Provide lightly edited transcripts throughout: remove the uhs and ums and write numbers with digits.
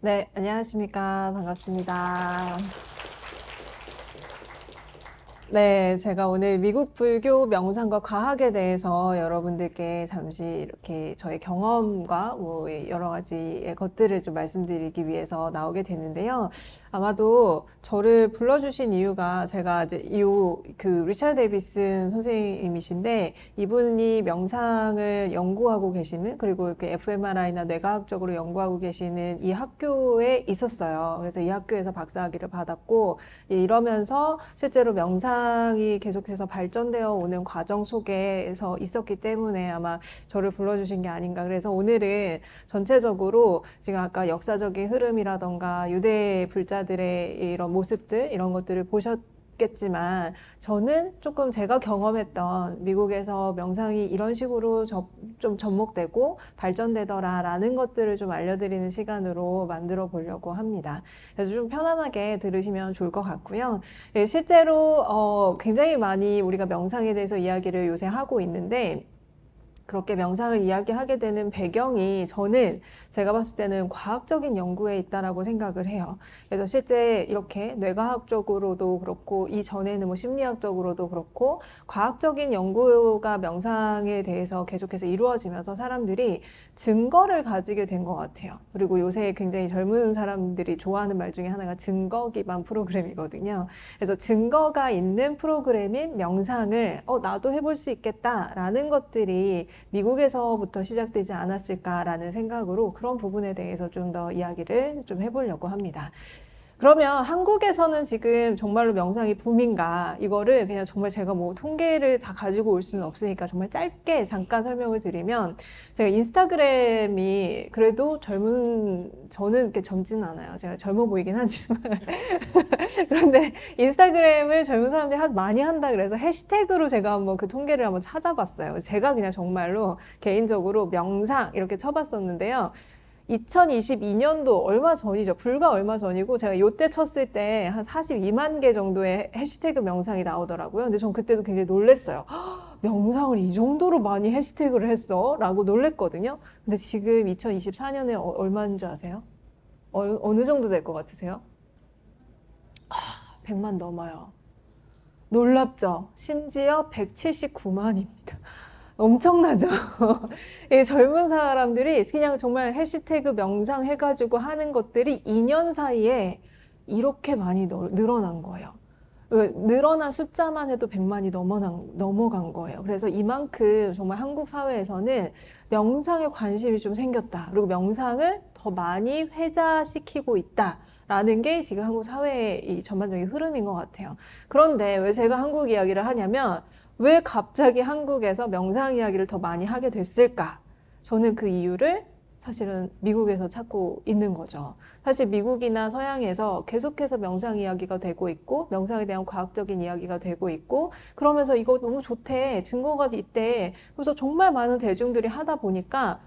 네, 안녕하십니까. 반갑습니다. 네, 제가 오늘 미국 불교 명상과 과학에 대해서 여러분들께 잠시 이렇게 저의 경험과 뭐 여러 가지의 것들을 좀 말씀드리기 위해서 나오게 됐는데요. 아마도 저를 불러주신 이유가 제가 이제 리차드 데이비슨 선생님이신데 이분이 명상을 연구하고 계시는 그리고 이렇게 fMRI나 뇌과학적으로 연구하고 계시는 이 학교에 있었어요. 그래서 이 학교에서 박사학위를 받았고 이러면서 실제로 명상이 계속해서 발전되어 오는 과정 속에서 있었기 때문에 아마 저를 불러주신 게 아닌가. 그래서 오늘은 전체적으로 지금 아까 역사적인 흐름이라던가 유대 불자들의 이런 모습들, 이런 것들을 보셨겠지만 저는 조금 제가 경험했던 미국에서 명상이 이런 식으로 좀 접목되고 발전되더라라는 것들을 좀 알려드리는 시간으로 만들어 보려고 합니다. 그래서 좀 편안하게 들으시면 좋을 것 같고요. 예, 실제로 굉장히 많이 우리가 명상에 대해서 이야기를 요새 하고 있는데 그렇게 명상을 이야기하게 되는 배경이 저는 제가 봤을 때는 과학적인 연구에 있다라고 생각을 해요. 그래서 실제 이렇게 뇌과학적으로도 그렇고 이전에는 뭐 심리학적으로도 그렇고 과학적인 연구가 명상에 대해서 계속해서 이루어지면서 사람들이 증거를 가지게 된 것 같아요. 그리고 요새 굉장히 젊은 사람들이 좋아하는 말 중에 하나가 증거 기반 프로그램이거든요. 그래서 증거가 있는 프로그램인 명상을 나도 해볼 수 있겠다라는 것들이 미국에서부터 시작되지 않았을까라는 생각으로 그런 부분에 대해서 좀 더 이야기를 좀 해보려고 합니다. 그러면 한국에서는 지금 정말로 명상이 붐인가? 이거를 그냥 정말 제가 뭐 통계를 다 가지고 올 수는 없으니까 정말 짧게 잠깐 설명을 드리면 제가 인스타그램이 그래도 저는 이렇게 젊지는 않아요. 제가 젊어 보이긴 하지만. 그런데 인스타그램을 젊은 사람들이 많이 한다 그래서 해시태그로 제가 한번 그 통계를 한번 찾아봤어요. 제가 그냥 정말로 개인적으로 명상 이렇게 쳐봤었는데요. 2022년도 얼마 전이죠. 불과 얼마 전이고 제가 요때 쳤을 때 한 42만 개 정도의 해시태그 명상이 나오더라고요. 근데 전 그때도 굉장히 놀랬어요. 명상을 이 정도로 많이 해시태그를 했어? 라고 놀랬거든요. 근데 지금 2024년에 얼마인지 아세요? 어느 정도 될 것 같으세요? 100만 넘어요. 놀랍죠? 심지어 179만입니다. 엄청나죠? 이 젊은 사람들이 그냥 정말 해시태그 명상 해가지고 하는 것들이 2년 사이에 이렇게 많이 늘어난 거예요. 늘어난 숫자만 해도 100만이 넘어간 거예요. 그래서 이만큼 정말 한국 사회에서는 명상에 관심이 좀 생겼다. 그리고 명상을 더 많이 회자시키고 있다. 라는 게 지금 한국 사회의 이 전반적인 흐름인 것 같아요. 그런데 왜 제가 한국 이야기를 하냐면 왜 갑자기 한국에서 명상 이야기를 더 많이 하게 됐을까? 저는 그 이유를 사실은 미국에서 찾고 있는 거죠. 사실 미국이나 서양에서 계속해서 명상 이야기가 되고 있고, 명상에 대한 과학적인 이야기가 되고 있고, 그러면서 이거 너무 좋대, 증거가 있대. 그래서 정말 많은 대중들이 하다 보니까,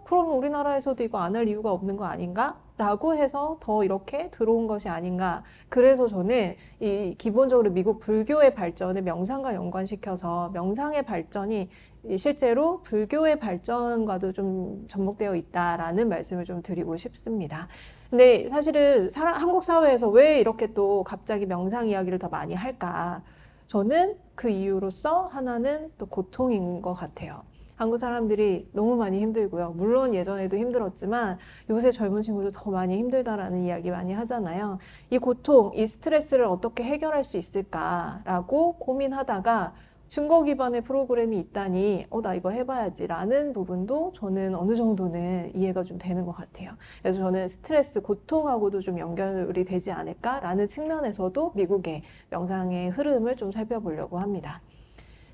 그럼 우리나라에서도 이거 안 할 이유가 없는 거 아닌가? 라고 해서 더 이렇게 들어온 것이 아닌가. 그래서 저는 이 기본적으로 미국 불교의 발전을 명상과 연관시켜서 명상의 발전이 실제로 불교의 발전과도 좀 접목되어 있다라는 말씀을 좀 드리고 싶습니다. 근데 사실은 한국 사회에서 왜 이렇게 또 갑자기 명상 이야기를 더 많이 할까? 저는 그 이유로서 하나는 또 고통인 것 같아요. 한국 사람들이 너무 많이 힘들고요. 물론 예전에도 힘들었지만 요새 젊은 친구들 더 많이 힘들다라는 이야기 많이 하잖아요. 이 고통, 이 스트레스를 어떻게 해결할 수 있을까라고 고민하다가 증거 기반의 프로그램이 있다니, 나 이거 해봐야지라는 부분도 저는 어느 정도는 이해가 좀 되는 것 같아요. 그래서 저는 스트레스, 고통하고도 좀 연결이 되지 않을까라는 측면에서도 미국의 명상의 흐름을 좀 살펴보려고 합니다.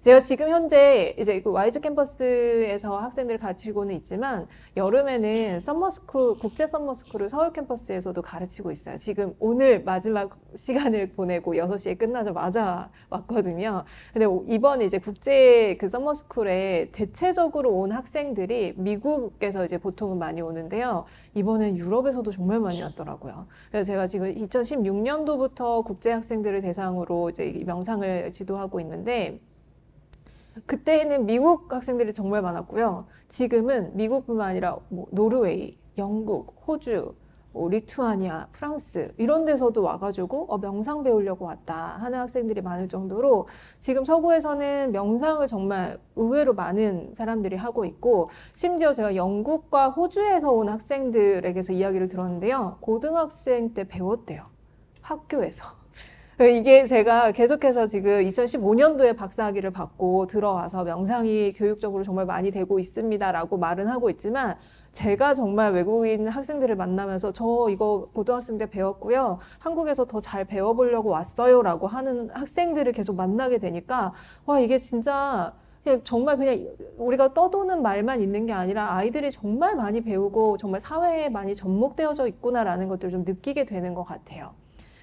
제가 지금 현재 이제 그 와이즈 캠퍼스에서 학생들을 가르치고는 있지만 여름에는 서머스쿨, 국제 서머스쿨을 서울 캠퍼스에서도 가르치고 있어요. 지금 오늘 마지막 시간을 보내고 6시에 끝나자마자 왔거든요. 근데 이번 이제 국제 그 서머스쿨에 대체적으로 온 학생들이 미국에서 이제 보통은 많이 오는데요. 이번엔 유럽에서도 정말 많이 왔더라고요. 그래서 제가 지금 2016년도부터 국제 학생들을 대상으로 이제 명상을 지도하고 있는데 그때는 미국 학생들이 정말 많았고요. 지금은 미국뿐만 아니라 뭐 노르웨이, 영국, 호주, 리투아니아, 프랑스 이런 데서도 와가지고 명상 배우려고 왔다 하는 학생들이 많을 정도로 지금 서구에서는 명상을 정말 의외로 많은 사람들이 하고 있고, 심지어 제가 영국과 호주에서 온 학생들에게서 이야기를 들었는데요. 고등학생 때 배웠대요. 학교에서. 이게 제가 계속해서 지금 2015년도에 박사학위를 받고 들어와서 명상이 교육적으로 정말 많이 되고 있습니다라고 말은 하고 있지만, 제가 정말 외국인 학생들을 만나면서 저 이거 고등학생 때 배웠고요. 한국에서 더 잘 배워보려고 왔어요라고 하는 학생들을 계속 만나게 되니까 와, 이게 진짜 그냥 정말 그냥 우리가 떠도는 말만 있는 게 아니라 아이들이 정말 많이 배우고 정말 사회에 많이 접목되어져 있구나라는 것들을 좀 느끼게 되는 것 같아요.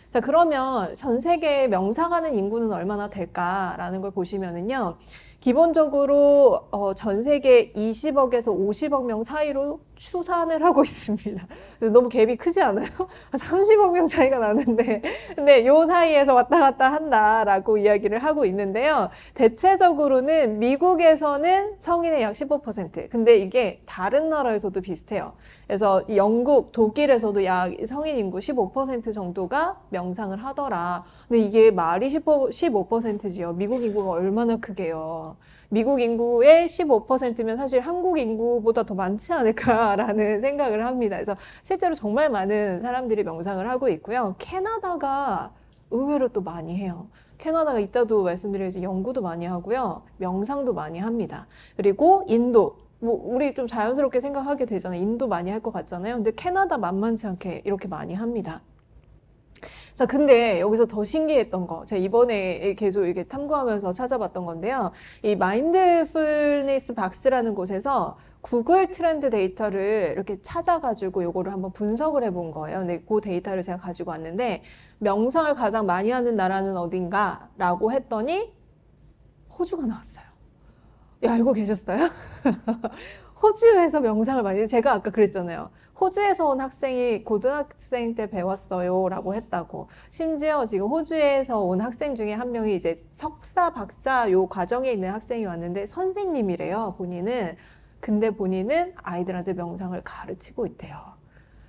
자, 그러면 전 세계에 명상하는 인구는 얼마나 될까라는 걸 보시면은요. 기본적으로 전 세계 20억에서 50억 명 사이로 추산을 하고 있습니다. 너무 갭이 크지 않아요? 30억 명 차이가 나는데, 근데 요 사이에서 왔다 갔다 한다라고 이야기를 하고 있는데요. 대체적으로는 미국에서는 성인의 약 15%, 근데 이게 다른 나라에서도 비슷해요. 그래서 영국, 독일에서도 약 성인 인구 15% 정도가 명상을 하더라. 근데 이게 말이 15%지요. 미국 인구가 얼마나 크게요. 미국 인구의 15%면 사실 한국 인구보다 더 많지 않을까라는 생각을 합니다. 그래서 실제로 정말 많은 사람들이 명상을 하고 있고요. 캐나다가 의외로 또 많이 해요. 캐나다가 이따도 말씀드리겠지만 연구도 많이 하고요. 명상도 많이 합니다. 그리고 인도. 뭐 우리 좀 자연스럽게 생각하게 되잖아요. 인도 많이 할 것 같잖아요. 근데 캐나다 만만치 않게 이렇게 많이 합니다. 자, 근데 여기서 더 신기했던 거, 제가 이번에 계속 이렇게 탐구하면서 찾아봤던 건데요. 이 마인드풀니스 박스라는 곳에서 구글 트렌드 데이터를 이렇게 찾아가지고 요거를 한번 분석을 해본 거예요. 근데 그 데이터를 제가 가지고 왔는데, 명상을 가장 많이 하는 나라는 어딘가? 라고 했더니 호주가 나왔어요. 야, 알고 계셨어요? 호주에서 명상을 많이 해요. 제가 아까 그랬잖아요. 호주에서 온 학생이 고등학생 때 배웠어요 라고 했다고. 심지어 지금 호주에서 온 학생 중에 한 명이 이제 석사, 박사 요 과정에 있는 학생이 왔는데 선생님이래요, 본인은. 근데 본인은 아이들한테 명상을 가르치고 있대요.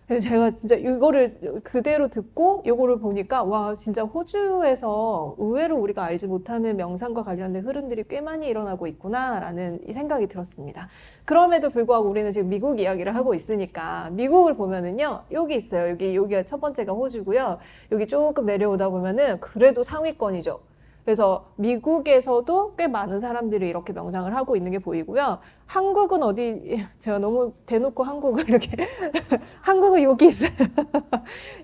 그래서 제가 진짜 이거를 그대로 듣고 요거를 보니까 와, 진짜 호주에서 의외로 우리가 알지 못하는 명상과 관련된 흐름들이 꽤 많이 일어나고 있구나라는 이 생각이 들었습니다. 그럼에도 불구하고 우리는 지금 미국 이야기를 하고 있으니까 미국을 보면은요, 여기 있어요. 여기가 첫 번째가 호주고요. 여기 조금 내려오다 보면은 그래도 상위권이죠. 그래서 미국에서도 꽤 많은 사람들이 이렇게 명상을 하고 있는 게 보이고요. 한국은 어디, 제가 너무 대놓고 한국을 이렇게, 한국은 여기 있어요.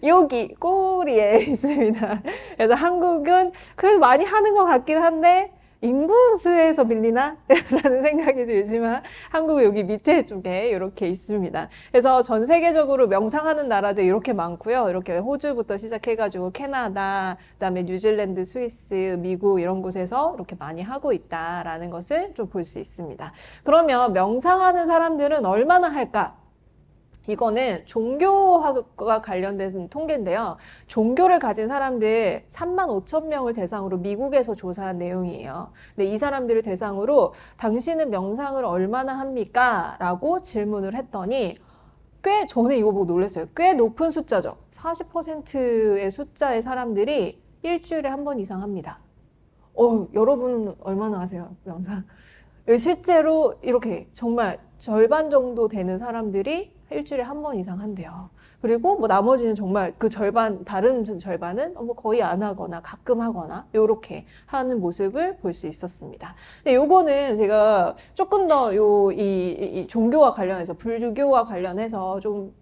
여기 꼬리에 있습니다. 그래서 한국은 그래도 많이 하는 것 같긴 한데, 인구수에서 밀리나? 라는 생각이 들지만 한국은 여기 밑에 쪽에 이렇게 있습니다. 그래서 전 세계적으로 명상하는 나라들 이렇게 많고요. 이렇게 호주부터 시작해가지고 캐나다, 그다음에 뉴질랜드, 스위스, 미국 이런 곳에서 이렇게 많이 하고 있다라는 것을 좀 볼 수 있습니다. 그러면 명상하는 사람들은 얼마나 할까? 이거는 종교학과 관련된 통계인데요. 종교를 가진 사람들 35,000명을 대상으로 미국에서 조사한 내용이에요. 근데 이 사람들을 대상으로 당신은 명상을 얼마나 합니까? 라고 질문을 했더니 저는 이거 보고 놀랐어요. 꽤 높은 숫자죠. 40%의 숫자의 사람들이 일주일에 한 번 이상 합니다. 여러분은 얼마나 하세요? 명상? 실제로 이렇게 정말 절반 정도 되는 사람들이 일주일에 한 번 이상 한대요. 그리고 뭐 나머지는 정말 그 다른 절반은 뭐 거의 안 하거나 가끔 하거나 요렇게 하는 모습을 볼 수 있었습니다. 근데 요거는 제가 조금 더 이 종교와 관련해서, 불교와 관련해서 좀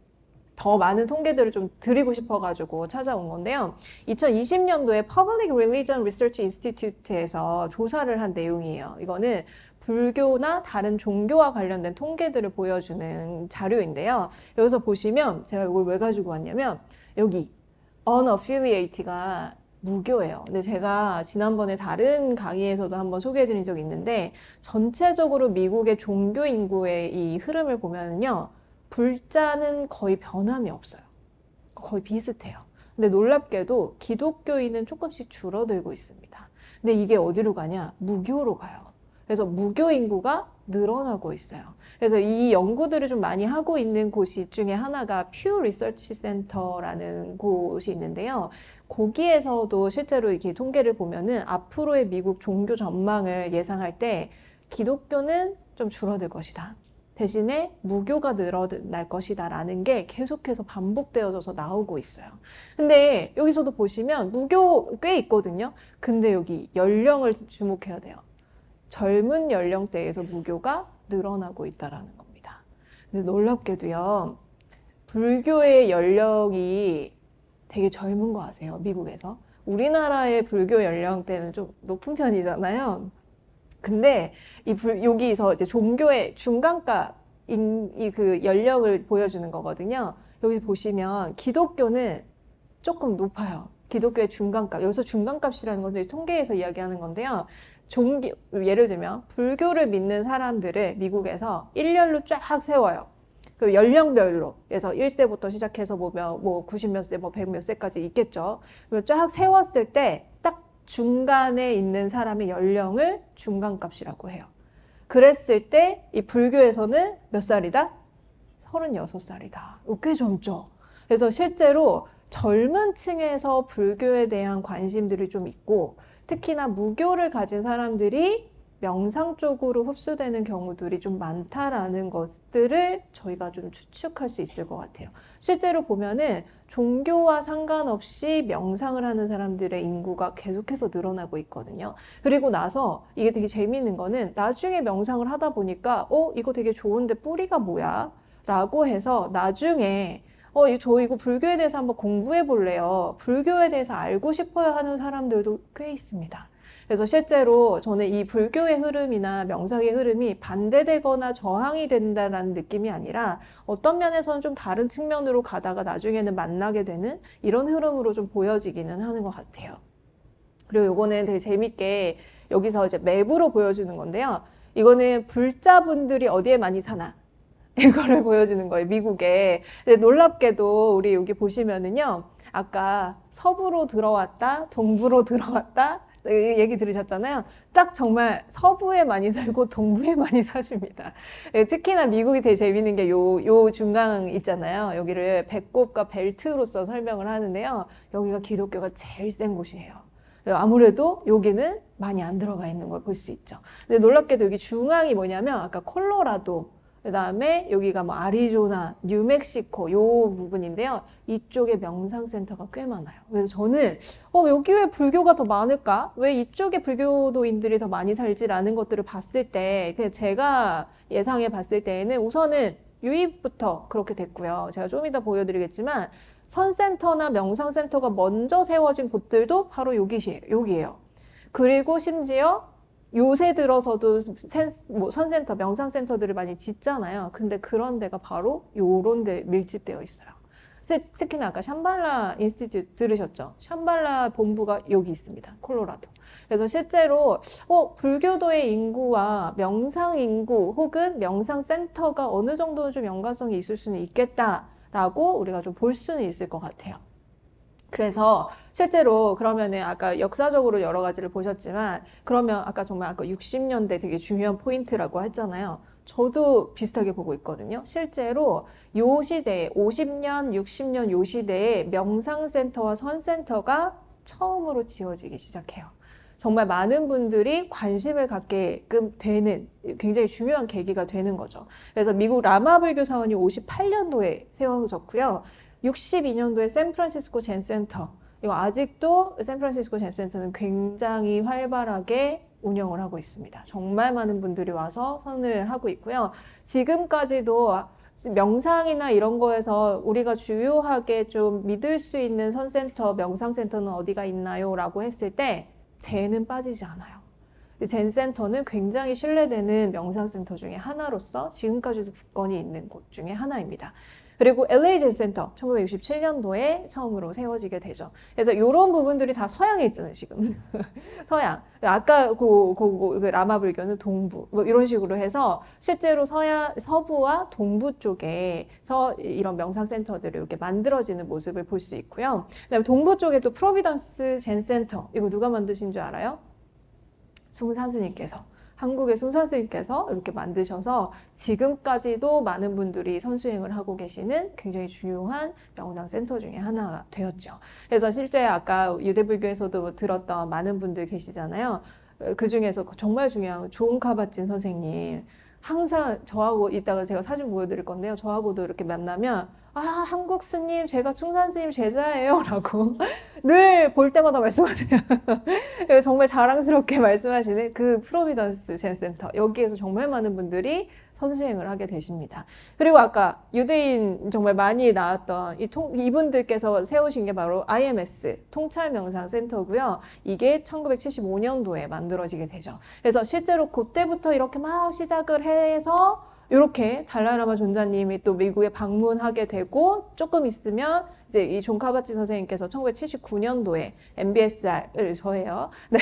더 많은 통계들을 좀 드리고 싶어가지고 찾아온 건데요. 2020년도에 Public Religion Research Institute에서 조사를 한 내용이에요. 이거는 불교나 다른 종교와 관련된 통계들을 보여주는 자료인데요. 여기서 보시면 제가 이걸 왜 가지고 왔냐면 여기 unaffiliated가 무교예요. 근데 제가 지난번에 다른 강의에서도 한번 소개해드린 적이 있는데 전체적으로 미국의 종교 인구의 이 흐름을 보면요. 불자는 거의 변함이 없어요. 거의 비슷해요. 근데 놀랍게도 기독교인은 조금씩 줄어들고 있습니다. 근데 이게 어디로 가냐? 무교로 가요. 그래서 무교 인구가 늘어나고 있어요. 그래서 이 연구들을 좀 많이 하고 있는 곳이 중에 하나가 퓨 리서치 센터라는 곳이 있는데요. 거기에서도 실제로 이렇게 통계를 보면은 앞으로의 미국 종교 전망을 예상할 때 기독교는 좀 줄어들 것이다. 대신에 무교가 늘어날 것이다 라는 게 계속해서 반복되어져서 나오고 있어요. 근데 여기서도 보시면 무교 꽤 있거든요. 근데 여기 연령을 주목해야 돼요. 젊은 연령대에서 무교가 늘어나고 있다라는 겁니다. 근데 놀랍게도요, 불교의 연령이 되게 젊은 거 아세요? 미국에서. 우리나라의 불교 연령대는 좀 높은 편이잖아요. 근데 여기서 이제 종교의 중간값, 그 연령을 보여주는 거거든요. 여기 보시면 기독교는 조금 높아요. 기독교의 중간값. 여기서 중간값이라는 건 통계에서 이야기하는 건데요. 예를 들면 불교를 믿는 사람들을 미국에서 일렬로 쫙 세워요. 그 연령별로. 그래서 1세부터 시작해서 뭐 90몇 세, 뭐 100 몇 세까지 있겠죠. 쫙 세웠을 때 딱 중간에 있는 사람의 연령을 중간값이라고 해요. 그랬을 때 이 불교에서는 몇 살이다? 36살이다. 꽤 젊죠. 그래서 실제로 젊은 층에서 불교에 대한 관심들이 좀 있고, 특히나 무교를 가진 사람들이 명상 쪽으로 흡수되는 경우들이 좀 많다라는 것들을 저희가 좀 추측할 수 있을 것 같아요. 실제로 보면은 종교와 상관없이 명상을 하는 사람들의 인구가 계속해서 늘어나고 있거든요. 그리고 나서 이게 되게 재미있는 거는 나중에 명상을 하다 보니까 이거 되게 좋은데 뿌리가 뭐야? 라고 해서 나중에 저 이거 불교에 대해서 한번 공부해 볼래요. 불교에 대해서 알고 싶어야 하는 사람들도 꽤 있습니다. 그래서 실제로 저는 이 불교의 흐름이나 명상의 흐름이 반대되거나 저항이 된다라는 느낌이 아니라 어떤 면에서는 좀 다른 측면으로 가다가 나중에는 만나게 되는 이런 흐름으로 좀 보여지기는 하는 것 같아요. 그리고 요거는 되게 재밌게 여기서 이제 맵으로 보여주는 건데요. 이거는 불자분들이 어디에 많이 사나? 이거를 보여주는 거예요, 미국에. 근데 놀랍게도 우리 여기 보시면은요, 아까 서부로 들어왔다, 동부로 들어왔다, 얘기 들으셨잖아요. 딱 정말 서부에 많이 살고 동부에 많이 사십니다. 특히나 미국이 되게 재밌는 게 요 중간 있잖아요. 여기를 배꼽과 벨트로서 설명을 하는데요. 여기가 기독교가 제일 센 곳이에요. 아무래도 여기는 많이 안 들어가 있는 걸 볼 수 있죠. 근데 놀랍게도 여기 중앙이 뭐냐면 아까 콜로라도, 그 다음에 여기가 뭐 아리조나, 뉴멕시코 요 부분인데요. 이쪽에 명상센터가 꽤 많아요. 그래서 저는 여기 왜 불교가 더 많을까? 왜 이쪽에 불교도인들이 더 많이 살지라는 것들을 봤을 때 그냥 제가 예상해 봤을 때에는 우선은 유입부터 그렇게 됐고요. 제가 좀 이따 보여드리겠지만 선센터나 명상센터가 먼저 세워진 곳들도 바로 여기예요. 그리고 심지어 요새 들어서도 선센터, 명상센터들을 많이 짓잖아요. 근데 그런 데가 바로 요런 데 밀집되어 있어요. 특히나 아까 샴발라 인스티튜트 들으셨죠? 샴발라 본부가 여기 있습니다. 콜로라도. 그래서 실제로 불교도의 인구와 명상 인구 혹은 명상센터가 어느 정도는 좀 연관성이 있을 수는 있겠다라고 우리가 좀 볼 수는 있을 것 같아요. 그래서 실제로 그러면은 아까 역사적으로 여러 가지를 보셨지만 그러면 아까 60년대 되게 중요한 포인트라고 했잖아요. 저도 비슷하게 보고 있거든요. 실제로 요 시대에 50년, 60년 요 시대에 명상센터와 선센터가 처음으로 지어지기 시작해요. 정말 많은 분들이 관심을 갖게끔 되는 굉장히 중요한 계기가 되는 거죠. 그래서 미국 라마불교 사원이 58년도에 세워졌고요. 62년도에 샌프란시스코 젠센터, 이거 아직도 샌프란시스코 젠센터는 굉장히 활발하게 운영을 하고 있습니다. 정말 많은 분들이 와서 선을 하고 있고요. 지금까지도 명상이나 이런 거에서 우리가 주요하게 좀 믿을 수 있는 선센터, 명상센터는 어디가 있나요? 라고 했을 때 젠은 빠지지 않아요. 젠센터는 굉장히 신뢰되는 명상센터 중에 하나로서 지금까지도 굳건히 있는 곳 중에 하나입니다. 그리고 LA 젠센터 1967년도에 처음으로 세워지게 되죠. 그래서 이런 부분들이 다 서양에 있잖아요, 지금. 서양. 아까 그 라마불교는 동부. 뭐 이런 식으로 해서 실제로 서부와 동부 쪽에서 이런 명상센터들이 이렇게 만들어지는 모습을 볼 수 있고요. 그다음에 동부 쪽에 또 프로비던스 젠센터. 이거 누가 만드신 줄 알아요? 숭산 스님께서 한국의 순사 스님께서 이렇게 만드셔서 지금까지도 많은 분들이 선수행을 하고 계시는 굉장히 중요한 명상 센터 중에 하나가 되었죠. 그래서 실제 아까 유대불교에서도 들었던 많은 분들 계시잖아요. 그 중에서 정말 중요한 존 카바친 선생님. 항상 저하고 이따가 제가 사진 보여드릴 건데요. 저하고도 이렇게 만나면 아, 한국 스님, 제가 충산 스님 제자예요. 라고 늘 볼 때마다 말씀하세요. 정말 자랑스럽게 말씀하시는 그 프로비던스 젠 센터. 여기에서 정말 많은 분들이 선수행을 하게 되십니다. 그리고 아까 유대인 정말 많이 나왔던 이분들께서 세우신 게 바로 IMS, 통찰명상센터고요. 이게 1975년도에 만들어지게 되죠. 그래서 실제로 그때부터 이렇게 막 시작을 해서 이렇게 달라이라마 존자님이 또 미국에 방문하게 되고 조금 있으면 이제 이 존 카바치 선생님께서 1979년도에 MBSR을 저예요. 네.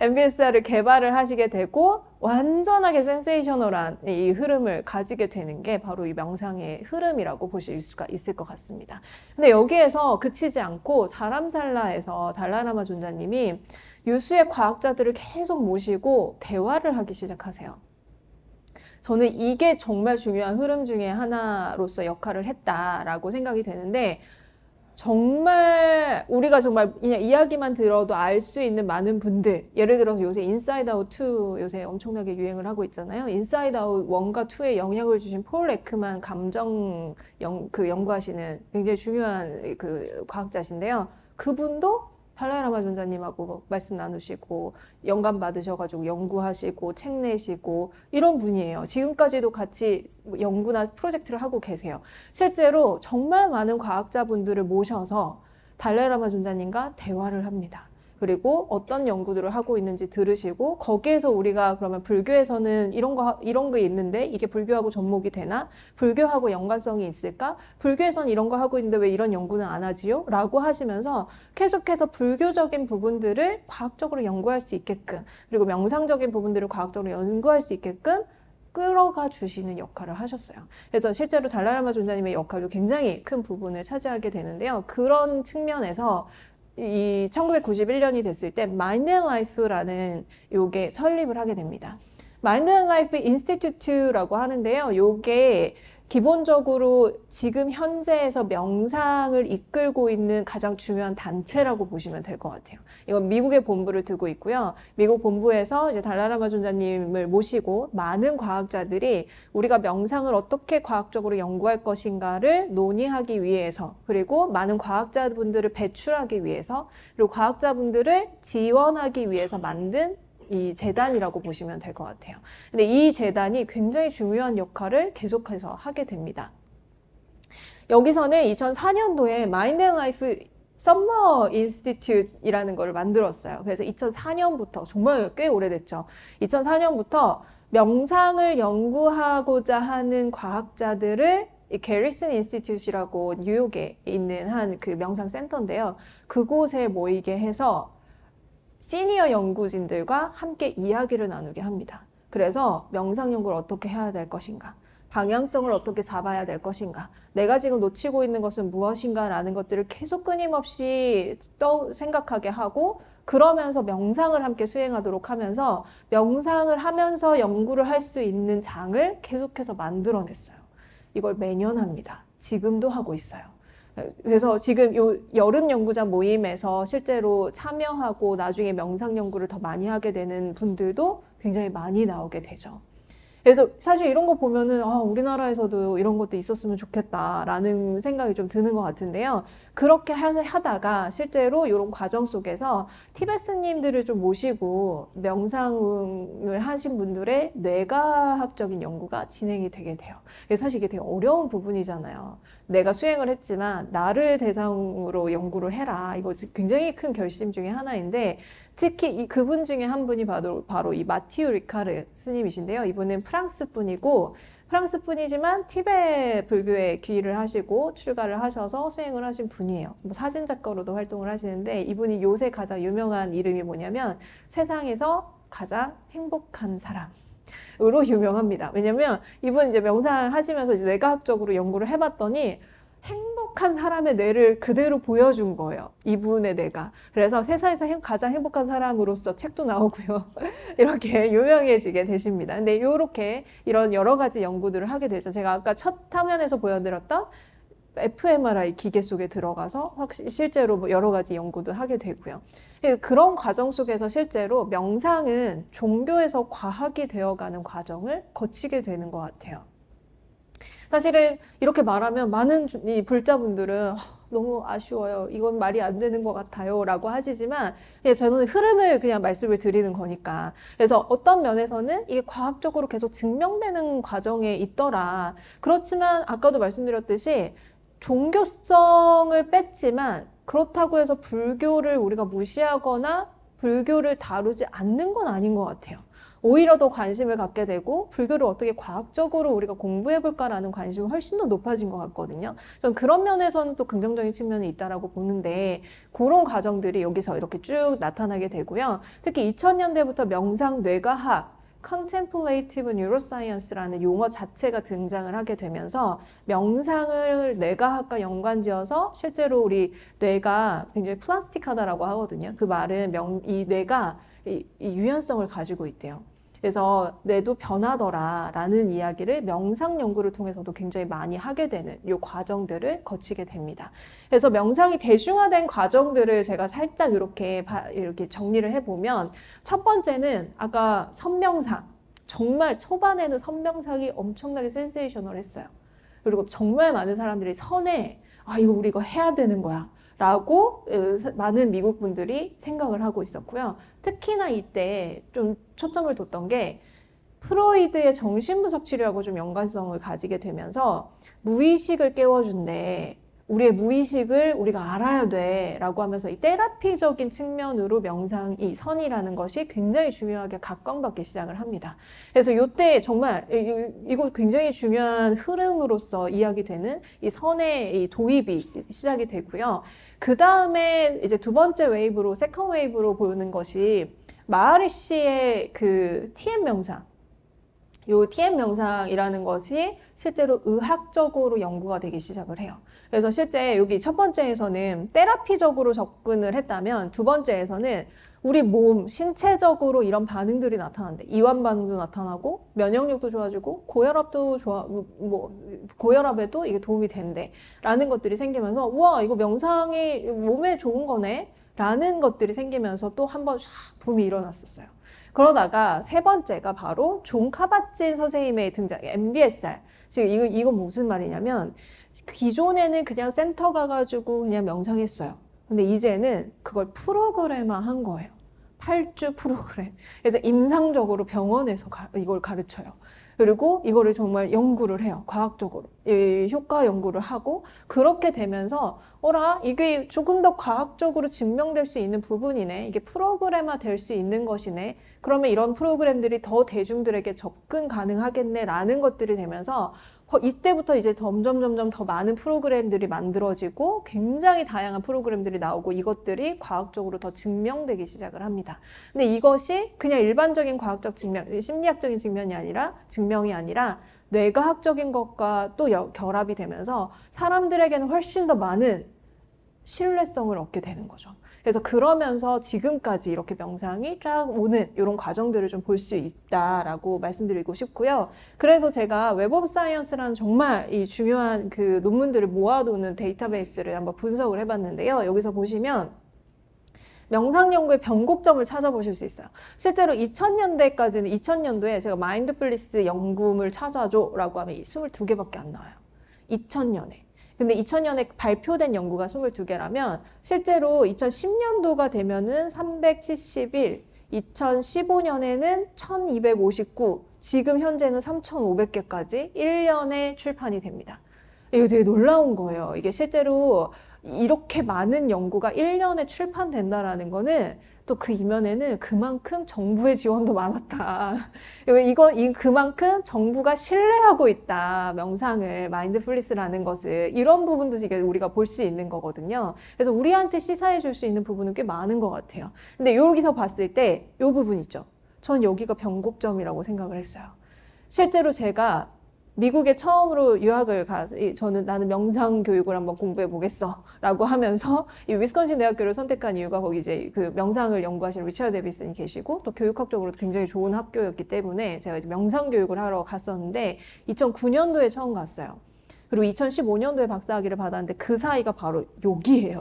MBSR을 개발을 하시게 되고 완전하게 센세이셔널한 이 흐름을 가지게 되는 게 바로 이 명상의 흐름이라고 보실 수가 있을 것 같습니다. 근데 여기에서 그치지 않고 다람살라에서 달라이라마 존자님이 유수의 과학자들을 계속 모시고 대화를 하기 시작하세요. 저는 이게 정말 중요한 흐름 중에 하나로서 역할을 했다라고 생각이 되는데 정말 우리가 정말 그냥 이야기만 들어도 알 수 있는 많은 분들 예를 들어서 요새 인사이드 아웃 2 요새 엄청나게 유행을 하고 있잖아요. 인사이드 아웃 1과 2에 영향을 주신 폴 에크만 감정 연구하시는 굉장히 중요한 그 과학자신데요. 그분도 달라이라마 존자님하고 말씀 나누시고 영감 받으셔가지고 연구하시고 책 내시고 이런 분이에요. 지금까지도 같이 연구나 프로젝트를 하고 계세요. 실제로 정말 많은 과학자분들을 모셔서 달라이라마 존자님과 대화를 합니다. 그리고 어떤 연구들을 하고 있는지 들으시고 거기에서 우리가 그러면 불교에서는 이런 거 있는데 이게 불교하고 접목이 되나? 불교하고 연관성이 있을까? 불교에서는 이런 거 하고 있는데 왜 이런 연구는 안 하지요? 라고 하시면서 계속해서 불교적인 부분들을 과학적으로 연구할 수 있게끔 그리고 명상적인 부분들을 과학적으로 연구할 수 있게끔 끌어가 주시는 역할을 하셨어요. 그래서 실제로 달라이라마 존자님의 역할도 굉장히 큰 부분을 차지하게 되는데요. 그런 측면에서 이 1991년이 됐을 때 마인드 앤 라이프라는 요게 설립을 하게 됩니다. 마인드 앤 라이프 인스티튜트라고 하는데요. 요게 기본적으로 지금 현재에서 명상을 이끌고 있는 가장 중요한 단체라고 보시면 될 것 같아요. 이건 미국의 본부를 두고 있고요. 미국 본부에서 이제 달라이라마 존자님을 모시고 많은 과학자들이 우리가 명상을 어떻게 과학적으로 연구할 것인가를 논의하기 위해서 그리고 많은 과학자분들을 배출하기 위해서 그리고 과학자분들을 지원하기 위해서 만든 이 재단이라고 보시면 될 것 같아요. 근데 이 재단이 굉장히 중요한 역할을 계속해서 하게 됩니다. 여기서는 2004년도에 마인드 앤 라이프 썸머 인스티튜트이라는 걸 만들었어요. 그래서 2004년부터 정말 꽤 오래됐죠. 2004년부터 명상을 연구하고자 하는 과학자들을 이 게리슨 인스티튜트라고 뉴욕에 있는 한 그 명상 센터인데요. 그곳에 모이게 해서 시니어 연구진들과 함께 이야기를 나누게 합니다. 그래서 명상 연구를 어떻게 해야 될 것인가, 방향성을 어떻게 잡아야 될 것인가, 내가 지금 놓치고 있는 것은 무엇인가 라는 것들을 계속 끊임없이 생각하게 하고 그러면서 명상을 함께 수행하도록 하면서 명상을 하면서 연구를 할 수 있는 장을 계속해서 만들어냈어요. 이걸 매년 합니다. 지금도 하고 있어요. 그래서 지금 요 여름 연구자 모임에서 실제로 참여하고 나중에 명상 연구를 더 많이 하게 되는 분들도 굉장히 많이 나오게 되죠. 그래서 사실 이런 거 보면은 우리나라에서도 이런 것도 있었으면 좋겠다라는 생각이 좀 드는 것 같은데요. 그렇게 하다가 실제로 이런 과정 속에서 티베스님들을 좀 모시고 명상을 하신 분들의 뇌과학적인 연구가 진행이 되게 돼요. 사실 이게 되게 어려운 부분이잖아요. 내가 수행을 했지만 나를 대상으로 연구를 해라. 이거 굉장히 큰 결심 중에 하나인데 특히 그분 중에 한 분이 바로 이 마티유 리카르 스님이신데요. 이분은 프랑스 분이고 프랑스 분이지만 티베트 불교에 귀의를 하시고 출가를 하셔서 수행을 하신 분이에요. 뭐 사진 작가로도 활동을 하시는데 이분이 요새 가장 유명한 이름이 뭐냐면 세상에서 가장 행복한 사람으로 유명합니다. 왜냐면 이분 이제 명상하시면서 이제 뇌과학적으로 연구를 해봤더니 행복한 사람의 뇌를 그대로 보여준 거예요. 이분의 뇌가. 그래서 세상에서 가장 행복한 사람으로서 책도 나오고요. 이렇게 유명해지게 되십니다. 근데 이렇게 이런 여러 가지 연구들을 하게 되죠. 제가 아까 첫 화면에서 보여드렸던 fMRI 기계 속에 들어가서 실제로 뭐 여러 가지 연구도 하게 되고요. 그런 과정 속에서 실제로 명상은 종교에서 과학이 되어가는 과정을 거치게 되는 것 같아요. 사실은 이렇게 말하면 많은 이 불자분들은 너무 아쉬워요. 이건 말이 안 되는 것 같아요. 라고 하시지만 저는 흐름을 그냥 말씀을 드리는 거니까. 그래서 어떤 면에서는 이게 과학적으로 계속 증명되는 과정에 있더라. 그렇지만 아까도 말씀드렸듯이 종교성을 뺐지만 그렇다고 해서 불교를 우리가 무시하거나 불교를 다루지 않는 건 아닌 것 같아요. 오히려 더 관심을 갖게 되고 불교를 어떻게 과학적으로 우리가 공부해 볼까라는 관심이 훨씬 더 높아진 것 같거든요. 전 그런 면에서는 또 긍정적인 측면이 있다라고 보는데 그런 과정들이 여기서 이렇게 쭉 나타나게 되고요. 특히 2000년대부터 명상 뇌과학 Contemplative Neuroscience라는 용어 자체가 등장을 하게 되면서 명상을 뇌과학과 연관지어서 실제로 우리 뇌가 굉장히 플라스틱하다라고 하거든요. 그 말은 이 뇌가 이 유연성을 가지고 있대요. 그래서 뇌도 변하더라 라는 이야기를 명상 연구를 통해서도 굉장히 많이 하게 되는 이 과정들을 거치게 됩니다. 그래서 명상이 대중화된 과정들을 제가 살짝 이렇게 정리를 해보면 첫 번째는 아까 선명상, 정말 초반에는 선명상이 엄청나게 센세이셔널했어요. 그리고 정말 많은 사람들이 선에 이거 우리 이거 해야 되는 거야 라고 많은 미국 분들이 생각을 하고 있었고요. 특히나 이때 좀 초점을 뒀던 게 프로이드의 정신분석 치료하고 좀 연관성을 가지게 되면서 무의식을 깨워준대. 우리의 무의식을 우리가 알아야 돼 라고 하면서 이 테라피적인 측면으로 명상이 선이라는 것이 굉장히 중요하게 각광받기 시작을 합니다. 그래서 이때 정말 이거 굉장히 중요한 흐름으로서 이야기되는 이 선의 이 도입이 시작이 되고요. 그 다음에 이제 두 번째 웨이브로 세컨 웨이브로 보는 것이 마하리시의 그 TM 명상. 요 TM 명상이라는 것이 실제로 의학적으로 연구가 되기 시작을 해요. 그래서 실제 여기 첫 번째에서는 테라피적으로 접근을 했다면 두 번째에서는 우리 몸, 신체적으로 이런 반응들이 나타난대. 이완 반응도 나타나고 면역력도 좋아지고 고혈압도 고혈압에도 이게 도움이 된대. 라는 것들이 생기면서 와, 이거 명상이 몸에 좋은 거네. 라는 것들이 생기면서 또 한 번 샥 붐이 일어났었어요. 그러다가 세 번째가 바로 존 카바진 선생님의 등장, MBSR. 지금 이거 무슨 말이냐면 기존에는 그냥 센터 가가지고 그냥 명상했어요. 근데 이제는 그걸 프로그램화한 거예요. 8주 프로그램. 그래서 임상적으로 병원에서 이걸 가르쳐요. 그리고 이거를 정말 연구를 해요. 과학적으로. 효과 연구를 하고 그렇게 되면서 이게 조금 더 과학적으로 증명될 수 있는 부분이네. 이게 프로그램화 될 수 있는 것이네. 그러면 이런 프로그램들이 더 대중들에게 접근 가능하겠네 라는 것들이 되면서 이때부터 이제 점점 더 많은 프로그램들이 만들어지고 굉장히 다양한 프로그램들이 나오고 이것들이 과학적으로 더 증명되기 시작을 합니다. 근데 이것이 그냥 일반적인 과학적 증명, 심리학적인 증명이 아니라 뇌과학적인 것과 또 결합이 되면서 사람들에게는 훨씬 더 많은 신뢰성을 얻게 되는 거죠. 그래서 그러면서 지금까지 이렇게 명상이 쫙 오는 이런 과정들을 좀 볼 수 있다라고 말씀드리고 싶고요. 그래서 제가 웹 오브 사이언스라는 정말 이 중요한 그 논문들을 모아두는 데이터베이스를 한번 분석을 해봤는데요. 여기서 보시면 명상 연구의 변곡점을 찾아보실 수 있어요. 실제로 2000년도에 제가 마인드풀리스 연구물 찾아줘 라고 하면 22개밖에 안 나와요. 2000년에. 근데 2000년에 발표된 연구가 22개라면 실제로 2010년도가 되면은 371, 2015년에는 1259, 지금 현재는 3500개까지 1년에 출판이 됩니다. 이거 되게 놀라운 거예요. 이게 실제로 이렇게 많은 연구가 1년에 출판된다라는 거는 또 그 이면에는 그만큼 정부의 지원도 많았다. 그만큼 정부가 신뢰하고 있다. 명상을, 마인드풀리스라는 것을. 이런 부분도 지금 우리가 볼 수 있는 거거든요. 그래서 우리한테 시사해 줄 수 있는 부분은 꽤 많은 것 같아요. 근데 여기서 봤을 때 이 부분 있죠. 전 여기가 변곡점이라고 생각을 했어요. 실제로 제가 미국에 처음으로 유학을 저는 나는 명상 교육을 한번 공부해 보겠어 라고 하면서 이 위스콘신 대학교를 선택한 이유가 거기 이제 그 명상을 연구하시는 리처드 데비슨이 계시고 또 교육학적으로 굉장히 좋은 학교였기 때문에 제가 이제 명상 교육을 하러 갔었는데 2009년도에 처음 갔어요. 그리고 2015년도에 박사학위를 받았는데 그 사이가 바로 여기예요.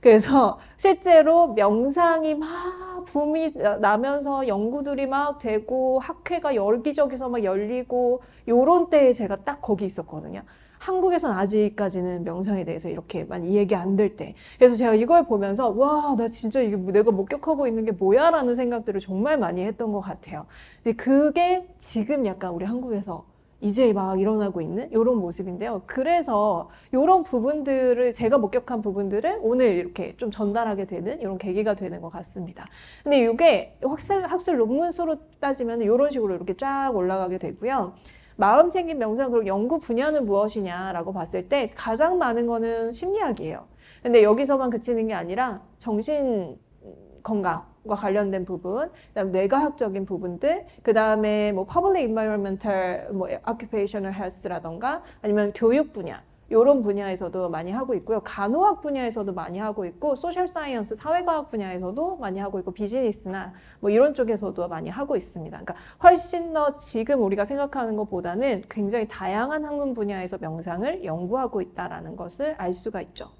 그래서 실제로 명상이 막 붐이 나면서 연구들이 막 되고 학회가 여기저기서 막 열리고 요런 때에 제가 딱 거기 있었거든요. 한국에선 아직까지는 명상에 대해서 이렇게 많이 얘기 안 될 때. 그래서 제가 이걸 보면서 와, 나 진짜 이게 내가 목격하고 있는 게 뭐야? 라는 생각들을 정말 많이 했던 것 같아요. 근데 그게 지금 약간 우리 한국에서 이제 막 일어나고 있는 이런 모습인데요. 그래서 이런 부분들을 제가 목격한 부분들을 오늘 이렇게 좀 전달하게 되는 이런 계기가 되는 것 같습니다. 근데 이게 학술 논문 수로 따지면 이런 식으로 이렇게 쫙 올라가게 되고요. 마음챙김 명상 그리고 연구 분야는 무엇이냐라고 봤을 때 가장 많은 거는 심리학이에요. 근데 여기서만 그치는 게 아니라 정신 건강과 관련된 부분, 그다음 뇌과학적인 부분들, 그다음에 뭐 public environmental, 뭐 occupational health라던가 아니면 교육 분야 이런 분야에서도 많이 하고 있고요. 간호학 분야에서도 많이 하고 있고, social science 사회과학 분야에서도 많이 하고 있고, 비즈니스나 뭐 이런 쪽에서도 많이 하고 있습니다. 그러니까 훨씬 더 지금 우리가 생각하는 것보다는 굉장히 다양한 학문 분야에서 명상을 연구하고 있다라는 것을 알 수가 있죠.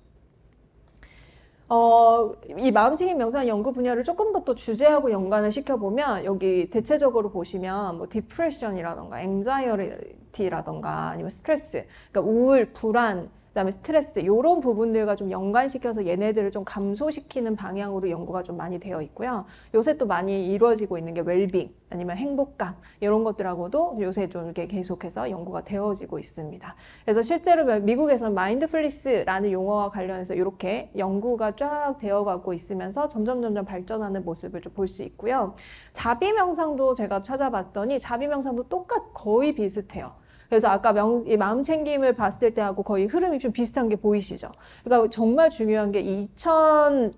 이 마음챙김 명상 연구 분야를 조금 더 또 주제하고 연관을 시켜보면 여기 대체적으로 보시면 뭐 디프레션이라던가 앵자이어티라던가 아니면 스트레스, 그러니까 우울, 불안, 그다음에 스트레스 이런 부분들과 좀 연관시켜서 얘네들을 좀 감소시키는 방향으로 연구가 좀 많이 되어 있고요. 요새 또 많이 이루어지고 있는 게 웰빙 아니면 행복감 이런 것들하고도 요새 좀 이렇게 계속해서 연구가 되어지고 있습니다. 그래서 실제로 미국에서는 마인드풀니스라는 용어와 관련해서 이렇게 연구가 쫙 되어가고 있으면서 점점 발전하는 모습을 좀 볼 수 있고요. 자비 명상도 제가 찾아봤더니 자비 명상도 거의 비슷해요. 그래서 아까 이 마음 챙김을 봤을 때하고 거의 흐름이 좀 비슷한 게 보이시죠? 그러니까 정말 중요한 게 2005년부터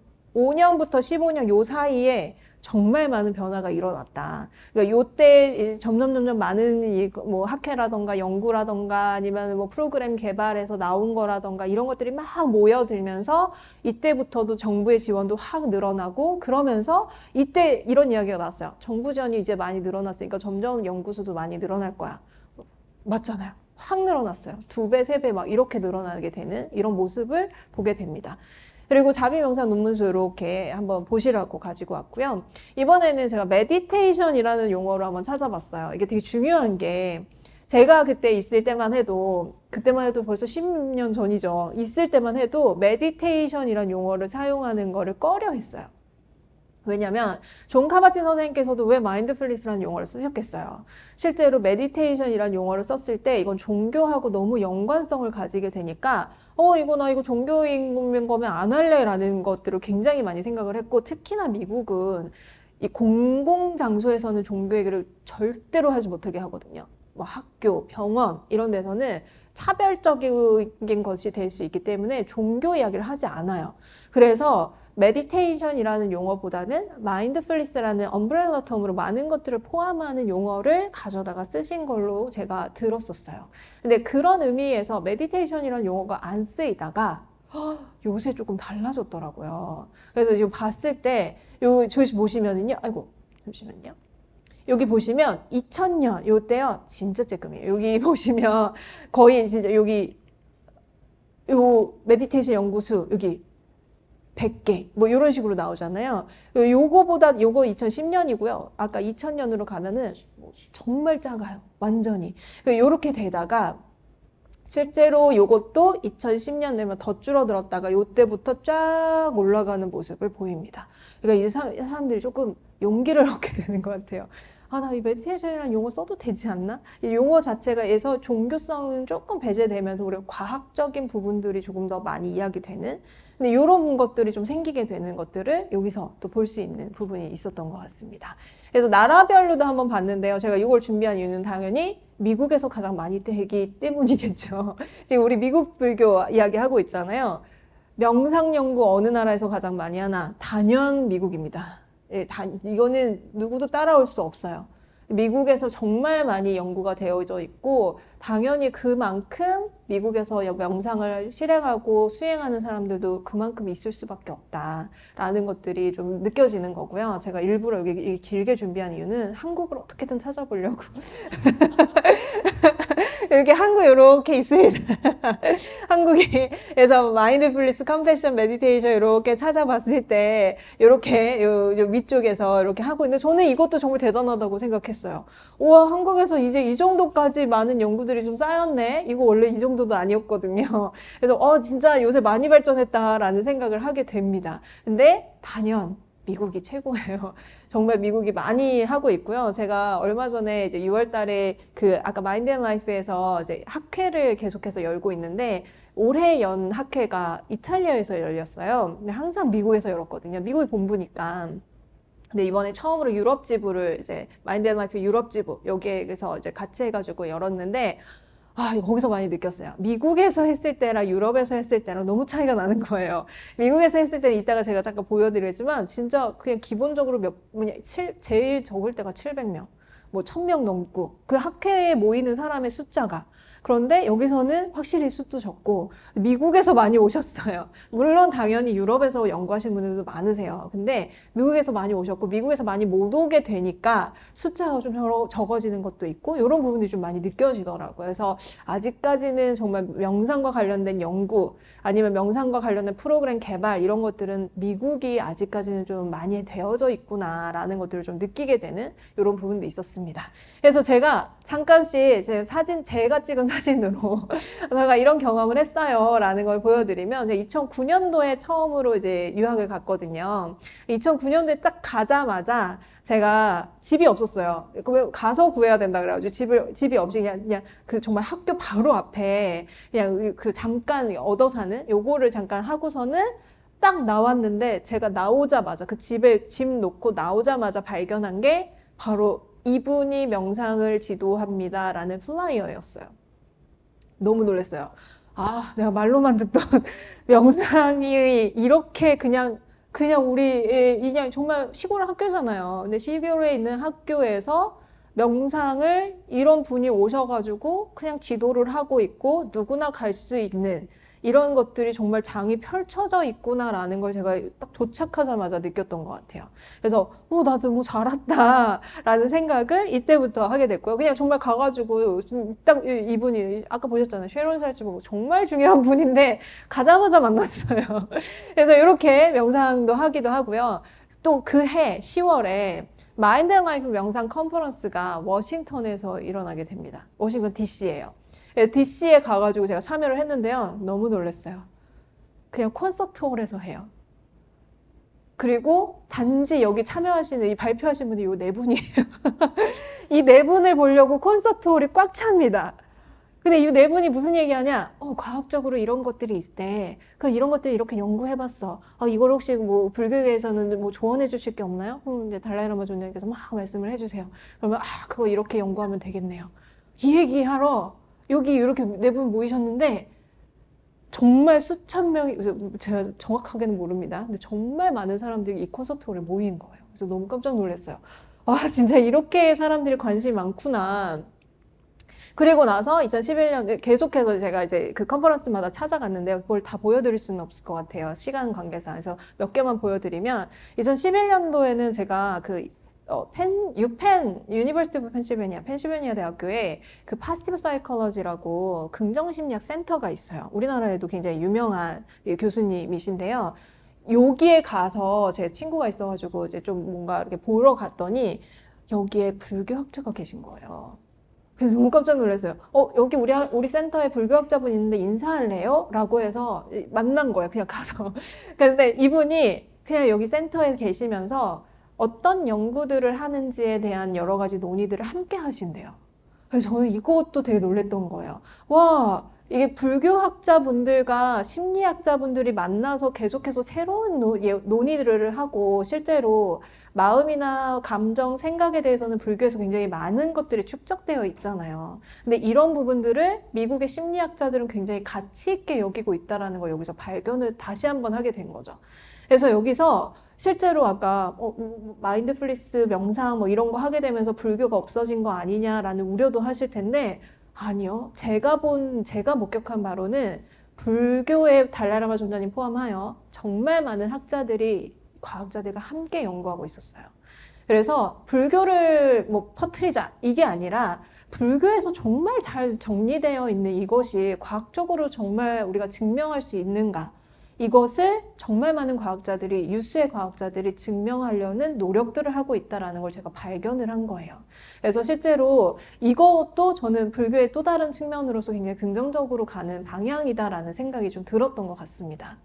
15년 요 사이에 정말 많은 변화가 일어났다. 그러니까 요때 점점 많은 뭐 학회라던가 연구라던가 아니면 뭐 프로그램 개발에서 나온 거라던가 이런 것들이 막 모여들면서 이때부터도 정부의 지원도 확 늘어나고 그러면서 이때 이런 이야기가 나왔어요. 정부 지원이 이제 많이 늘어났으니까 점점 연구수도 많이 늘어날 거야. 맞잖아요. 확 늘어났어요. 2배, 3배 막 이렇게 늘어나게 되는 이런 모습을 보게 됩니다. 그리고 자비명상 논문수 이렇게 한번 보시라고 가지고 왔고요. 이번에는 제가 메디테이션이라는 용어를 한번 찾아봤어요. 이게 되게 중요한 게 제가 그때 있을 때만 해도 벌써 10년 전이죠. 있을 때만 해도 메디테이션이라는 용어를 사용하는 거를 꺼려 했어요. 왜냐면 존 카바친 선생님께서도 왜 마인드풀니스라는 용어를 쓰셨겠어요. 실제로 메디테이션이라는 용어를 썼을 때 이건 종교하고 너무 연관성을 가지게 되니까 나 이거 종교인 거면 안 할래 라는 것들을 굉장히 많이 생각을 했고, 특히나 미국은 이 공공장소에서는 종교 얘기를 절대로 하지 못하게 하거든요. 뭐 학교, 병원 이런 데서는 차별적인 것이 될 수 있기 때문에 종교 이야기를 하지 않아요. 그래서 메디테이션이라는 용어보다는 마인드풀니스라는 엄브렐라 텀으로 많은 것들을 포함하는 용어를 가져다가 쓰신 걸로 제가 들었었어요. 근데 그런 의미에서 메디테이션이라는 용어가 안 쓰이다가 요새 조금 달라졌더라고요. 그래서 지금 봤을 때 저기 보시면은요. 아이고 잠시만요. 여기 보시면 2000년 요때요. 진짜 쬐끔이에요. 여기 보시면 거의 진짜 여기 요 메디테이션 연구수 여기 100개 뭐 이런 식으로 나오잖아요. 요거 2010년이고요. 아까 2000년으로 가면은 정말 작아요. 완전히. 요렇게 되다가 실제로 요것도 2010년 되면 더 줄어들었다가 요때부터 쫙 올라가는 모습을 보입니다. 그러니까 이 사람들이 조금 용기를 얻게 되는 것 같아요. 나 이 메디테이션이라는 용어 써도 되지 않나? 이 용어 자체가에서 종교성은 조금 배제되면서 우리가 과학적인 부분들이 조금 더 많이 이야기되는, 근데 이런 것들이 좀 생기게 되는 것들을 여기서 또 볼 수 있는 부분이 있었던 것 같습니다. 그래서 나라별로도 한번 봤는데요. 제가 이걸 준비한 이유는 당연히 미국에서 가장 많이 되기 때문이겠죠. 지금 우리 미국 불교 이야기하고 있잖아요. 명상 연구 어느 나라에서 가장 많이 하나? 단연 미국입니다. 예, 이거는 누구도 따라올 수 없어요. 미국에서 정말 많이 연구가 되어져 있고 당연히 그만큼 미국에서 명상을 실행하고 수행하는 사람들도 그만큼 있을 수밖에 없다라는 것들이 좀 느껴지는 거고요. 제가 일부러 여기 길게 준비한 이유는 한국을 어떻게든 찾아보려고 여기 한국 이렇게 있습니다. 한국에서 마인드풀니스 컴패션 메디테이션 이렇게 찾아봤을 때 이렇게 요 위쪽에서 이렇게 하고 있는데 저는 이것도 정말 대단하다고 생각했어요. 우와, 한국에서 이제 이 정도까지 많은 연구들이 좀 쌓였네. 이거 원래 이 정도도 아니었거든요. 그래서 진짜 요새 많이 발전했다라는 생각을 하게 됩니다. 근데 단연 미국이 최고예요. 정말 미국이 많이 하고 있고요. 제가 얼마 전에 이제 6월 달에 아까 마인드 앤 라이프에서 이제 학회를 계속해서 열고 있는데 올해 연 학회가 이탈리아에서 열렸어요. 근데 항상 미국에서 열었거든요. 미국이 본부니까. 근데 이번에 처음으로 유럽 지부를 이제 마인드 앤 라이프 유럽 지부 여기에서 이제 같이 해가지고 열었는데 거기서 많이 느꼈어요. 미국에서 했을 때랑 유럽에서 했을 때랑 너무 차이가 나는 거예요. 미국에서 했을 때는 이따가 제가 잠깐 보여드리지만 진짜 그냥 기본적으로 제일 적을 때가 700명, 뭐 1000명 넘고 그 학회에 모이는 사람의 숫자가 그런데 여기서는 확실히 수도 적고 미국에서 많이 오셨어요. 물론 당연히 유럽에서 연구하시는 분들도 많으세요. 근데 미국에서 많이 오셨고 미국에서 많이 못 오게 되니까 숫자가 좀 적어지는 것도 있고 이런 부분이 좀 많이 느껴지더라고요. 그래서 아직까지는 정말 명상과 관련된 연구 아니면 명상과 관련된 프로그램 개발 이런 것들은 미국이 아직까지는 좀 많이 되어져 있구나라는 것들을 좀 느끼게 되는 이런 부분도 있었습니다. 그래서 제가 잠깐씩 제가 찍은 사진으로 제가 이런 경험을 했어요 라는 걸 보여드리면 2009년도에 처음으로 이제 유학을 갔거든요. 2009년도에 딱 가자마자 제가 집이 없었어요. 그러면 가서 구해야 된다 그래가지고 집이 없이 그냥 정말 학교 바로 앞에 그냥 잠깐 얻어 사는 요거를 잠깐 하고서는 딱 나왔는데 제가 나오자마자 집에 짐 놓고 나오자마자 발견한 게 바로 이분이 명상을 지도합니다 라는 플라이어였어요. 너무 놀랐어요. 내가 말로만 듣던 명상이 이렇게 그냥 정말 시골 학교잖아요. 근데 시골에 있는 학교에서 명상을 이런 분이 오셔가지고 그냥 지도를 하고 있고 누구나 갈 수 있는 이런 것들이 정말 장이 펼쳐져 있구나라는 걸 제가 딱 도착하자마자 느꼈던 것 같아요. 그래서 나도 뭐 잘 왔다라는 생각을 이때부터 하게 됐고요. 그냥 정말 가가지고 딱 이분이 아까 보셨잖아요. 쉐론 살츠보고 정말 중요한 분인데 가자마자 만났어요. 그래서 이렇게 명상도 하기도 하고요. 또 그해 10월에 마인드 앤 라이프 명상 컨퍼런스가 워싱턴에서 일어나게 됩니다. 워싱턴 DC예요. DC에 가가지고 제가 참여를 했는데요. 너무 놀랐어요. 그냥 콘서트홀에서 해요. 그리고 단지 여기 참여하시는 이 발표하신 분이 이 네 분이에요. 이 네 분을 보려고 콘서트홀이 꽉 찹니다. 근데 이 네 분이 무슨 얘기하냐? 과학적으로 이런 것들이 있대. 이런 것들 이렇게 연구해봤어. 이걸 혹시 뭐 불교계에서는 뭐 조언해 주실 게 없나요? 이제 달라이라마 존자님께서 막 말씀을 해주세요. 그러면 그거 이렇게 연구하면 되겠네요. 이 얘기하러 여기 이렇게 네 분 모이셨는데 정말 수천 명이, 제가 정확하게는 모릅니다. 근데 정말 많은 사람들이 이 콘서트홀에 모인 거예요. 그래서 너무 깜짝 놀랐어요. 진짜 이렇게 사람들이 관심이 많구나. 그리고 나서 2011년 계속해서 제가 이제 그 컨퍼런스마다 찾아갔는데 그걸 다 보여드릴 수는 없을 것 같아요. 시간 관계상. 그래서 몇 개만 보여드리면 2011년도에는 제가 유니버시티 오브 펜실베니아 대학교에 그 파스티브 사이콜러지라고 긍정심리학 센터가 있어요. 우리나라에도 굉장히 유명한 교수님이신데요. 여기에 가서 제 친구가 있어가지고 이제 좀 뭔가 이렇게 보러 갔더니 여기에 불교학자가 계신 거예요. 그래서 너무 깜짝 놀랐어요. 여기 우리 센터에 불교학자분 있는데 인사할래요? 라고 해서 만난 거예요. 그냥 가서. 근데 이분이 그냥 여기 센터에 계시면서 어떤 연구들을 하는지에 대한 여러 가지 논의들을 함께 하신대요. 그래서 저는 이것도 되게 놀랬던 거예요. 와, 이게 불교학자분들과 심리학자분들이 만나서 계속해서 새로운 논의들을 하고 실제로 마음이나 감정, 생각에 대해서는 불교에서 굉장히 많은 것들이 축적되어 있잖아요. 근데 이런 부분들을 미국의 심리학자들은 굉장히 가치 있게 여기고 있다는 걸 여기서 발견을 다시 한번 하게 된 거죠. 그래서 여기서 실제로 아까 마인드풀리스 명상 뭐 이런 거 하게 되면서 불교가 없어진 거 아니냐라는 우려도 하실 텐데 아니요. 제가 목격한 바로는 불교의 달라라마 존자님 포함하여 정말 많은 학자들이 과학자들과 함께 연구하고 있었어요. 그래서 불교를 뭐 퍼뜨리자 이게 아니라 불교에서 정말 잘 정리되어 있는 이것이 과학적으로 정말 우리가 증명할 수 있는가 이것을 정말 많은 과학자들이 유수의 과학자들이 증명하려는 노력들을 하고 있다는 걸 제가 발견을 한 거예요. 그래서 실제로 이것도 저는 불교의 또 다른 측면으로서 굉장히 긍정적으로 가는 방향이다라는 생각이 좀 들었던 것 같습니다.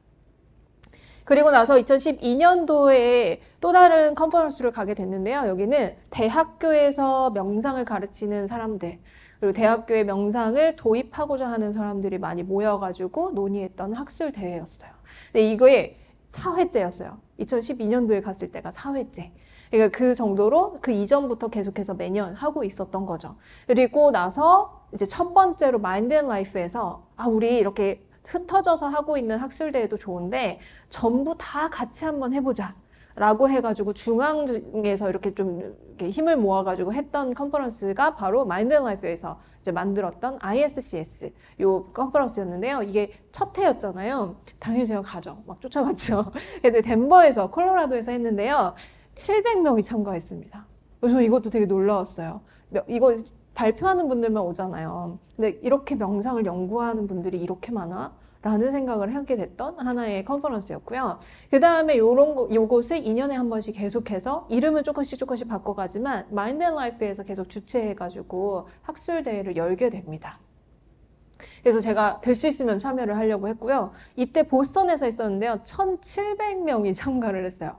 그리고 나서 2012년도에 또 다른 컨퍼런스를 가게 됐는데요. 여기는 대학교에서 명상을 가르치는 사람들 그리고 대학교에 명상을 도입하고자 하는 사람들이 많이 모여가지고 논의했던 학술 대회였어요. 근데 이거에 4회째였어요. 2012년도에 갔을 때가 4회째. 그러니까 그 정도로 그 이전부터 계속해서 매년 하고 있었던 거죠. 그리고 나서 이제 첫 번째로 마인드 앤 라이프에서 우리 이렇게 흩어져서 하고 있는 학술대회도 좋은데 전부 다 같이 한번 해보자 라고 해가지고 중앙에서 이렇게 좀 이렇게 힘을 모아가지고 했던 컨퍼런스가 바로 마인드 앤 라이프에서 이제 만들었던 ISCS 요 컨퍼런스였는데요. 이게 첫 해였잖아요. 당연히 제가 가죠. 막 쫓아갔죠. 근데 덴버에서 콜로라도에서 했는데요. 700명이 참가했습니다. 그래서 이것도 되게 놀라웠어요. 이거 발표하는 분들만 오잖아요. 근데 이렇게 명상을 연구하는 분들이 이렇게 많아? 라는 생각을 하게 됐던 하나의 컨퍼런스였고요. 그 다음에 요것을 2년에 한 번씩 계속해서 이름은 조금씩 바꿔가지만 마인드 앤 라이프에서 계속 주최해가지고 학술대회를 열게 됩니다. 그래서 제가 될 수 있으면 참여를 하려고 했고요. 이때 보스턴에서 있었는데요. 1,700명이 참가를 했어요.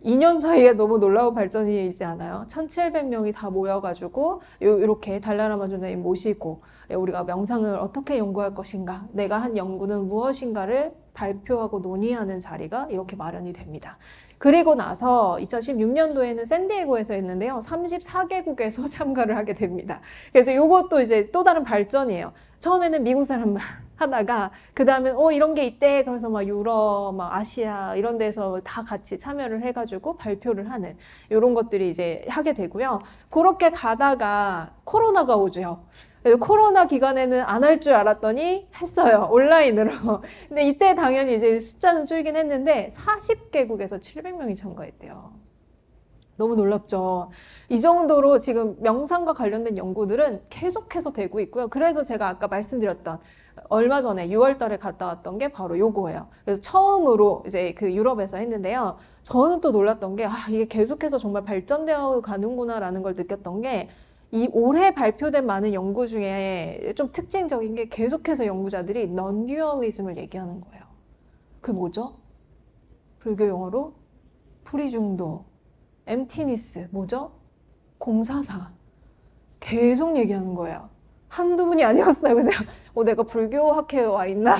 2년 사이에 너무 놀라운 발전이지 않아요? 1,700명이 다 모여가지고 이렇게 달라라마 존자님 모시고 우리가 명상을 어떻게 연구할 것인가, 내가 한 연구는 무엇인가를 발표하고 논의하는 자리가 이렇게 마련이 됩니다. 그리고 나서 2016년도에는 샌디에고에서 했는데요. 34개국에서 참가를 하게 됩니다. 그래서 이것도 이제 또 다른 발전이에요. 처음에는 미국 사람만 하다가 그 다음에 이런 게 있대. 그래서 막 유럽, 막 아시아 이런 데서 다 같이 참여를 해가지고 발표를 하는 이런 것들이 이제 하게 되고요. 그렇게 가다가 코로나가 오죠. 코로나 기간에는 안 할 줄 알았더니 했어요. 온라인으로. 근데 이때 당연히 이제 숫자는 줄긴 했는데 40개국에서 700명이 참가했대요. 너무 놀랍죠. 이 정도로 지금 명상과 관련된 연구들은 계속해서 되고 있고요. 그래서 제가 아까 말씀드렸던 얼마 전에 6월 달에 갔다 왔던 게 바로 요거예요. 그래서 처음으로 이제 그 유럽에서 했는데요. 저는 또 놀랐던 게 이게 계속해서 정말 발전되어 가는구나라는 걸 느꼈던 게 이 올해 발표된 많은 연구 중에 좀 특징적인 게 계속해서 연구자들이 non-dualism을 얘기하는 거예요. 그게 뭐죠? 불교 용어로 프리중도, emptiness, 뭐죠? 공사사. 계속 얘기하는 거예요. 한두 분이 아니었어요. 그래서 내가 불교 학회에 와 있나?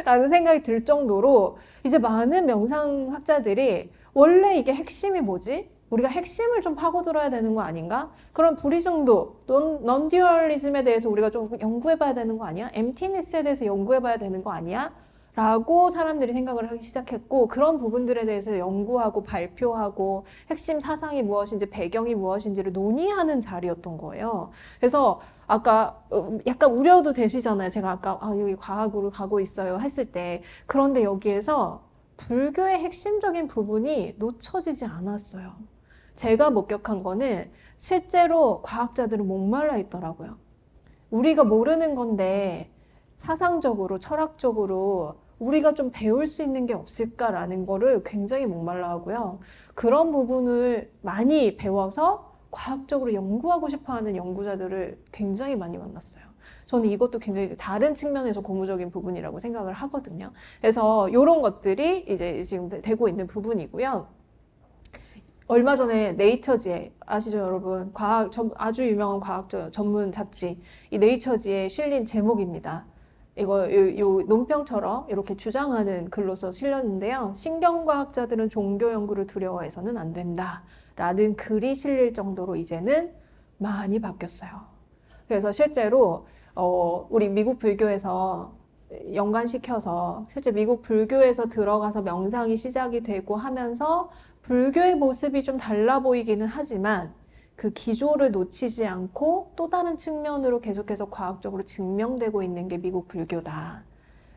라는 생각이 들 정도로 이제 많은 명상학자들이 원래 이게 핵심이 뭐지? 우리가 핵심을 좀 파고들어야 되는 거 아닌가? 그런 불이중도, non-dualism에 대해서 우리가 좀 연구해봐야 되는 거 아니야? emptiness에 대해서 연구해봐야 되는 거 아니야? 라고 사람들이 생각을 하기 시작했고 그런 부분들에 대해서 연구하고 발표하고 핵심 사상이 무엇인지 배경이 무엇인지를 논의하는 자리였던 거예요. 그래서 아까 약간 우려도 되시잖아요. 제가 아까 여기 과학으로 가고 있어요 했을 때 그런데 여기에서 불교의 핵심적인 부분이 놓쳐지지 않았어요. 제가 목격한 거는 실제로 과학자들은 목말라 있더라고요. 우리가 모르는 건데 사상적으로, 철학적으로 우리가 좀 배울 수 있는 게 없을까라는 거를 굉장히 목말라 하고요. 그런 부분을 많이 배워서 과학적으로 연구하고 싶어 하는 연구자들을 굉장히 많이 만났어요. 저는 이것도 굉장히 다른 측면에서 고무적인 부분이라고 생각을 하거든요. 그래서 이런 것들이 이제 지금 되고 있는 부분이고요. 얼마 전에 네이처지에 아시죠 여러분? 아주 유명한 과학 전문 잡지 이 네이처지에 실린 제목입니다. 이거 요 논평처럼 이렇게 주장하는 글로서 실렸는데요. 신경과학자들은 종교 연구를 두려워해서는 안 된다 라는 글이 실릴 정도로 이제는 많이 바뀌었어요. 그래서 실제로 우리 미국 불교에서 연관시켜서 실제 미국 불교에서 들어가서 명상이 시작이 되고 하면서 불교의 모습이 좀 달라 보이기는 하지만 그 기조를 놓치지 않고 또 다른 측면으로 계속해서 과학적으로 증명되고 있는 게 미국 불교다.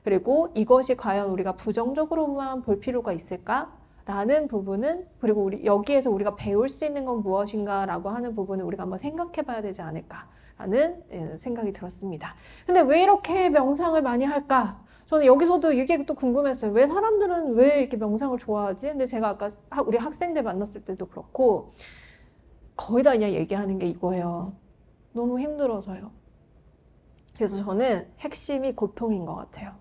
그리고 이것이 과연 우리가 부정적으로만 볼 필요가 있을까? 라는 부분은, 그리고 우리 여기에서 우리가 배울 수 있는 건 무엇인가 라고 하는 부분을 우리가 한번 생각해 봐야 되지 않을까 라는 생각이 들었습니다. 근데 왜 이렇게 명상을 많이 할까? 저는 여기서도 이게 또 궁금했어요. 왜 사람들은 왜 이렇게 명상을 좋아하지? 근데 제가 아까 우리 학생들 만났을 때도 그렇고 거의 다 그냥 얘기하는 게 이거예요. 너무 힘들어서요. 그래서 저는 핵심이 고통인 것 같아요.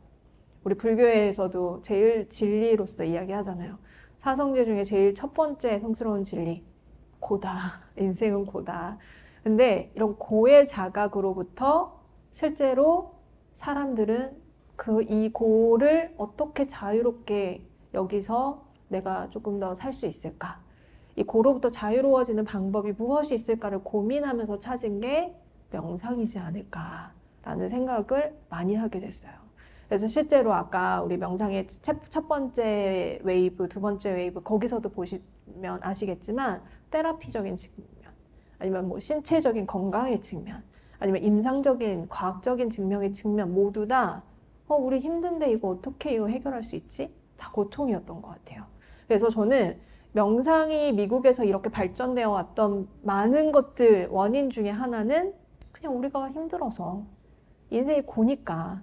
우리 불교에서도 제일 진리로서 이야기하잖아요. 사성제 중에 제일 첫 번째 성스러운 진리, 고다. 인생은 고다. 근데 이런 고의 자각으로부터 실제로 사람들은 이 고를 어떻게 자유롭게 여기서 내가 조금 더 살 수 있을까? 이 고로부터 자유로워지는 방법이 무엇이 있을까를 고민하면서 찾은 게 명상이지 않을까라는 생각을 많이 하게 됐어요. 그래서 실제로 아까 우리 명상의 첫 번째 웨이브, 두 번째 웨이브 거기서도 보시면 아시겠지만 테라피적인 측면, 아니면 뭐 신체적인 건강의 측면, 아니면 임상적인 과학적인 증명의 측면 모두 다 우리 힘든데 이거 어떻게 이거 해결할 수 있지? 다 고통이었던 것 같아요. 그래서 저는 명상이 미국에서 이렇게 발전되어 왔던 많은 것들 원인 중에 하나는 그냥 우리가 힘들어서 인생이 고니까,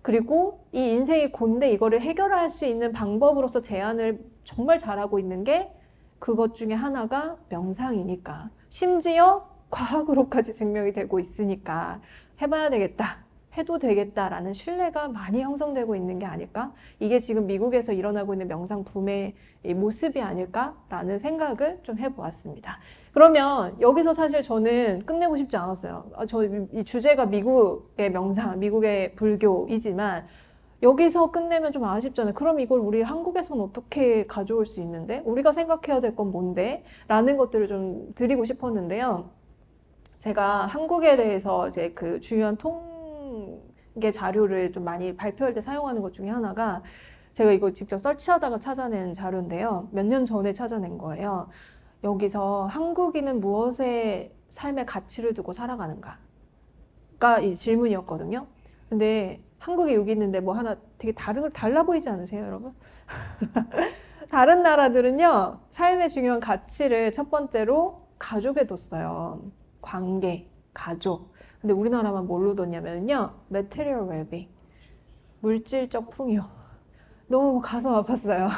그리고 이 인생이 곤데 이거를 해결할 수 있는 방법으로서 제안을 정말 잘하고 있는 게 그것 중에 하나가 명상이니까, 심지어 과학으로까지 증명이 되고 있으니까 해봐야 되겠다, 해도 되겠다라는 신뢰가 많이 형성되고 있는 게 아닐까? 이게 지금 미국에서 일어나고 있는 명상 붐의 모습이 아닐까라는 생각을 좀 해보았습니다. 그러면 여기서 사실 저는 끝내고 싶지 않았어요. 이 주제가 미국의 명상, 미국의 불교이지만 여기서 끝내면 좀 아쉽잖아요. 그럼 이걸 우리 한국에서는 어떻게 가져올 수 있는데? 우리가 생각해야 될 건 뭔데? 라는 것들을 좀 드리고 싶었는데요. 제가 한국에 대해서 이제 그 중요한 통계 자료를 좀 많이 발표할 때 사용하는 것 중에 하나가, 제가 이거 직접 설치하다가 찾아낸 자료인데요. 몇 년 전에 찾아낸 거예요. 여기서 한국인은 무엇에 삶의 가치를 두고 살아가는가가 이 질문이었거든요. 근데 한국이 여기 있는데 뭐 하나 되게 달라 보이지 않으세요, 여러분? 다른 나라들은요, 삶의 중요한 가치를 첫 번째로 가족에 뒀어요. 관계, 가족. 근데 우리나라만 뭘로 뒀냐면요, material well-being, 물질적 풍요. 너무 가슴 아팠어요.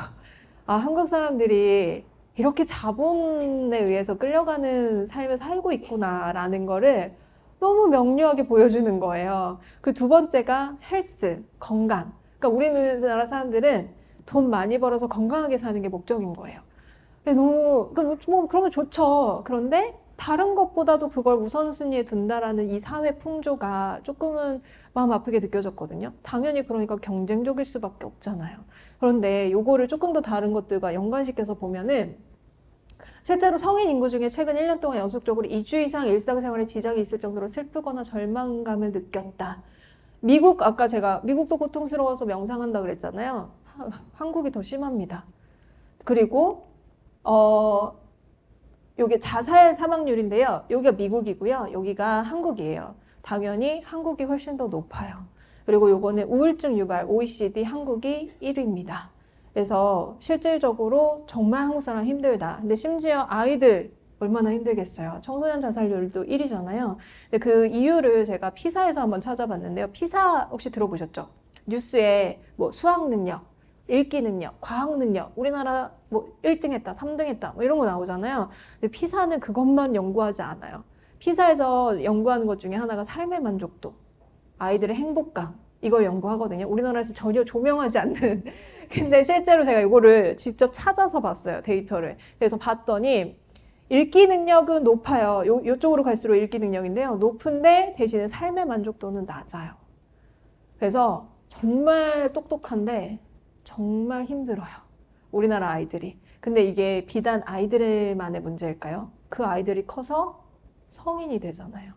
아, 한국 사람들이 이렇게 자본에 의해서 끌려가는 삶을 살고 있구나라는 거를 너무 명료하게 보여주는 거예요. 그 두 번째가 헬스, 건강. 그러니까 우리나라 사람들은 돈 많이 벌어서 건강하게 사는 게 목적인 거예요. 근데 너무, 뭐, 그러면 좋죠. 그런데 다른 것보다도 그걸 우선순위에 둔다라는 이 사회 풍조가 조금은 마음 아프게 느껴졌거든요. 당연히 그러니까 경쟁적일 수밖에 없잖아요. 그런데 요거를 조금 더 다른 것들과 연관시켜서 보면은 실제로 성인 인구 중에 최근 1년 동안 연속적으로 2주 이상 일상생활에 지장이 있을 정도로 슬프거나 절망감을 느꼈다. 아까 제가 미국도 고통스러워서 명상한다 그랬잖아요. 한국이 더 심합니다. 그리고 요게 자살 사망률인데요. 여기가 미국이고요. 여기가 한국이에요. 당연히 한국이 훨씬 더 높아요. 그리고 요거는 우울증 유발 OECD 한국이 1위입니다. 그래서 실질적으로 정말 한국 사람 힘들다. 근데 심지어 아이들 얼마나 힘들겠어요. 청소년 자살률도 1위잖아요. 근데 그 이유를 제가 피사에서 한번 찾아봤는데요. 피사 혹시 들어보셨죠? 뉴스에 뭐 수학 능력, 읽기 능력, 과학 능력, 우리나라 뭐 1등 했다, 3등 했다, 뭐 이런 거 나오잖아요. 근데 피사는 그것만 연구하지 않아요. 피사에서 연구하는 것 중에 하나가 삶의 만족도, 아이들의 행복감, 이걸 연구하거든요. 우리나라에서 전혀 조명하지 않는. 근데 실제로 제가 이거를 직접 찾아서 봤어요, 데이터를. 그래서 봤더니 읽기 능력은 높아요. 요쪽으로 갈수록 읽기 능력인데요. 높은데 대신에 삶의 만족도는 낮아요. 그래서 정말 똑똑한데 정말 힘들어요, 우리나라 아이들이. 근데 이게 비단 아이들만의 문제일까요? 그 아이들이 커서 성인이 되잖아요.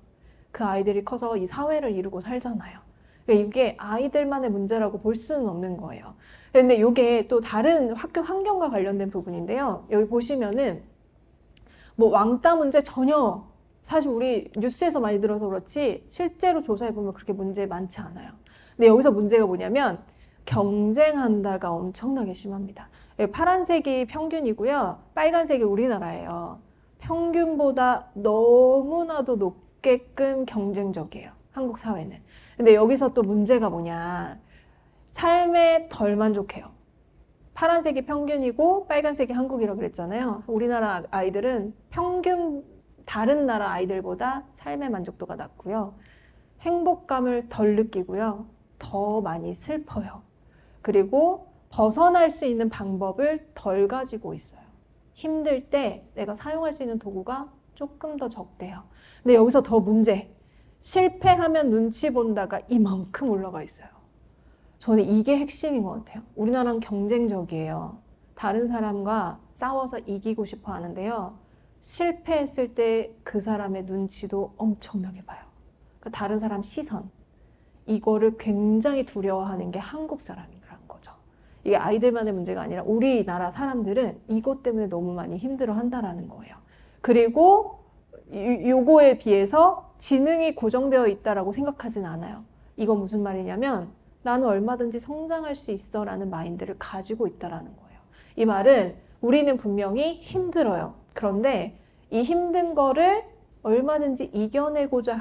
그 아이들이 커서 이 사회를 이루고 살잖아요. 그러니까 이게 아이들만의 문제라고 볼 수는 없는 거예요. 근데 이게 또 다른 학교 환경과 관련된 부분인데요. 여기 보시면은 뭐 왕따 문제 전혀 사실 우리 뉴스에서 많이 들어서 그렇지 실제로 조사해보면 그렇게 문제 많지 않아요. 근데 여기서 문제가 뭐냐면 경쟁한다가 엄청나게 심합니다. 파란색이 평균이고요. 빨간색이 우리나라예요. 평균보다 너무나도 높게끔 경쟁적이에요. 한국 사회는. 근데 여기서 또 문제가 뭐냐. 삶에 덜 만족해요. 파란색이 평균이고 빨간색이 한국이라고 그랬잖아요. 우리나라 아이들은 평균 다른 나라 아이들보다 삶의 만족도가 낮고요. 행복감을 덜 느끼고요. 더 많이 슬퍼요. 그리고 벗어날 수 있는 방법을 덜 가지고 있어요. 힘들 때 내가 사용할 수 있는 도구가 조금 더 적대요. 근데 여기서 더 문제. 실패하면 눈치 본다가 이만큼 올라가 있어요. 저는 이게 핵심인 것 같아요. 우리나라는 경쟁적이에요. 다른 사람과 싸워서 이기고 싶어 하는데요. 실패했을 때 그 사람의 눈치도 엄청나게 봐요. 그러니까 다른 사람 시선. 이거를 굉장히 두려워하는 게 한국 사람이라는 거죠. 이게 아이들만의 문제가 아니라 우리나라 사람들은 이것 때문에 너무 많이 힘들어 한다라는 거예요. 그리고 요거에 비해서 지능이 고정되어 있다라고 생각하진 않아요. 이거 무슨 말이냐면 나는 얼마든지 성장할 수 있어 라는 마인드를 가지고 있다라는 거예요. 이 말은 우리는 분명히 힘들어요. 그런데 이 힘든 거를 얼마든지 이겨내고자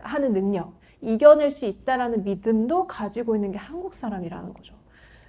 하는 능력, 이겨낼 수 있다라는 믿음도 가지고 있는 게 한국 사람이라는 거죠.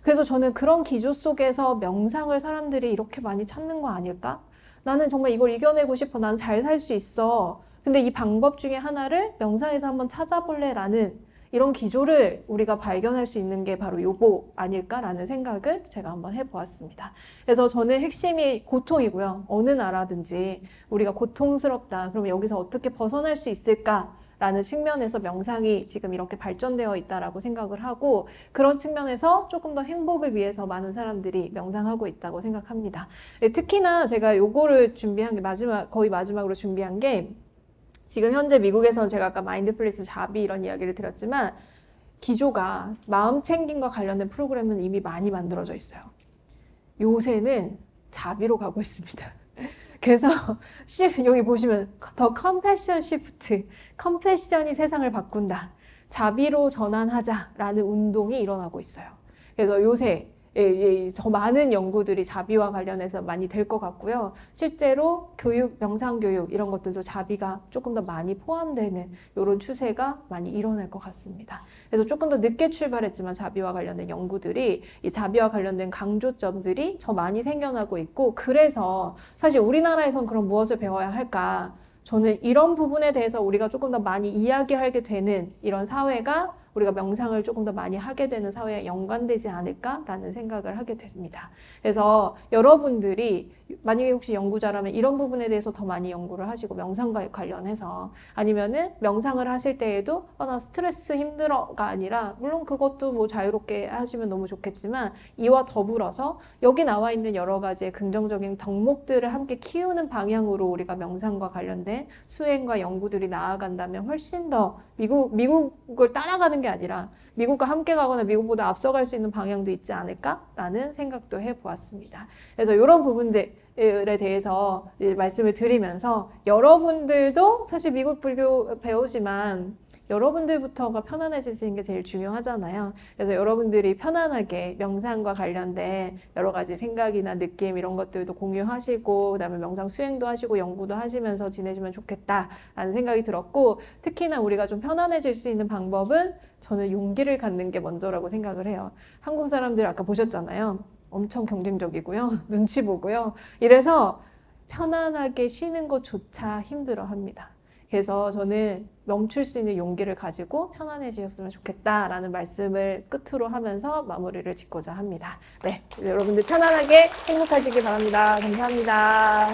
그래서 저는 그런 기조 속에서 명상을 사람들이 이렇게 많이 찾는 거 아닐까? 나는 정말 이걸 이겨내고 싶어. 난 잘 살 수 있어. 근데 이 방법 중에 하나를 명상에서 한번 찾아볼래? 라는 이런 기조를 우리가 발견할 수 있는 게 바로 요거 아닐까라는 생각을 제가 한번 해보았습니다. 그래서 저는 핵심이 고통이고요. 어느 나라든지 우리가 고통스럽다. 그럼 여기서 어떻게 벗어날 수 있을까라는 측면에서 명상이 지금 이렇게 발전되어 있다라고 생각을 하고 그런 측면에서 조금 더 행복을 위해서 많은 사람들이 명상하고 있다고 생각합니다. 특히나 제가 요거를 준비한 게 거의 마지막으로 준비한 게 지금 현재 미국에서는 제가 아까 마인드풀니스 자비 이런 이야기를 드렸지만 기조가 마음 챙김과 관련된 프로그램은 이미 많이 만들어져 있어요. 요새는 자비로 가고 있습니다. 그래서 여기 보시면 더 컴패션 시프트, 컴패션이 세상을 바꾼다. 자비로 전환하자라는 운동이 일어나고 있어요. 그래서 요새 더 많은 연구들이 자비와 관련해서 많이 될 것 같고요. 실제로 교육, 명상교육 이런 것들도 자비가 조금 더 많이 포함되는 이런 추세가 많이 일어날 것 같습니다. 그래서 조금 더 늦게 출발했지만 자비와 관련된 연구들이 이 자비와 관련된 강조점들이 더 많이 생겨나고 있고 그래서 사실 우리나라에선 그럼 무엇을 배워야 할까? 저는 이런 부분에 대해서 우리가 조금 더 많이 이야기하게 되는 이런 사회가 우리가 명상을 조금 더 많이 하게 되는 사회에 연관되지 않을까라는 생각을 하게 됩니다. 그래서 여러분들이 만약에 혹시 연구자라면 이런 부분에 대해서 더 많이 연구를 하시고 명상과 관련해서 아니면은 명상을 하실 때에도 나 스트레스 힘들어가 아니라 물론 그것도 뭐 자유롭게 하시면 너무 좋겠지만 이와 더불어서 여기 나와 있는 여러 가지의 긍정적인 덕목들을 함께 키우는 방향으로 우리가 명상과 관련된 수행과 연구들이 나아간다면 훨씬 더 미국을 따라가는 게 아니라 미국과 함께 가거나 미국보다 앞서갈 수 있는 방향도 있지 않을까라는 생각도 해보았습니다. 그래서 이런 부분들에 대해서 말씀을 드리면서 여러분들도 사실 미국 불교 배우지만 여러분들부터가 편안해지시는 게 제일 중요하잖아요. 그래서 여러분들이 편안하게 명상과 관련된 여러 가지 생각이나 느낌 이런 것들도 공유하시고 그다음에 명상 수행도 하시고 연구도 하시면서 지내시면 좋겠다라는 생각이 들었고 특히나 우리가 좀 편안해질 수 있는 방법은 저는 용기를 갖는 게 먼저라고 생각을 해요. 한국 사람들 아까 보셨잖아요. 엄청 경쟁적이고요. 눈치 보고요. 이래서 편안하게 쉬는 것조차 힘들어합니다. 그래서 저는 멈출 수 있는 용기를 가지고 편안해지셨으면 좋겠다라는 말씀을 끝으로 하면서 마무리를 짓고자 합니다. 네, 여러분들 편안하게 행복하시길 바랍니다. 감사합니다.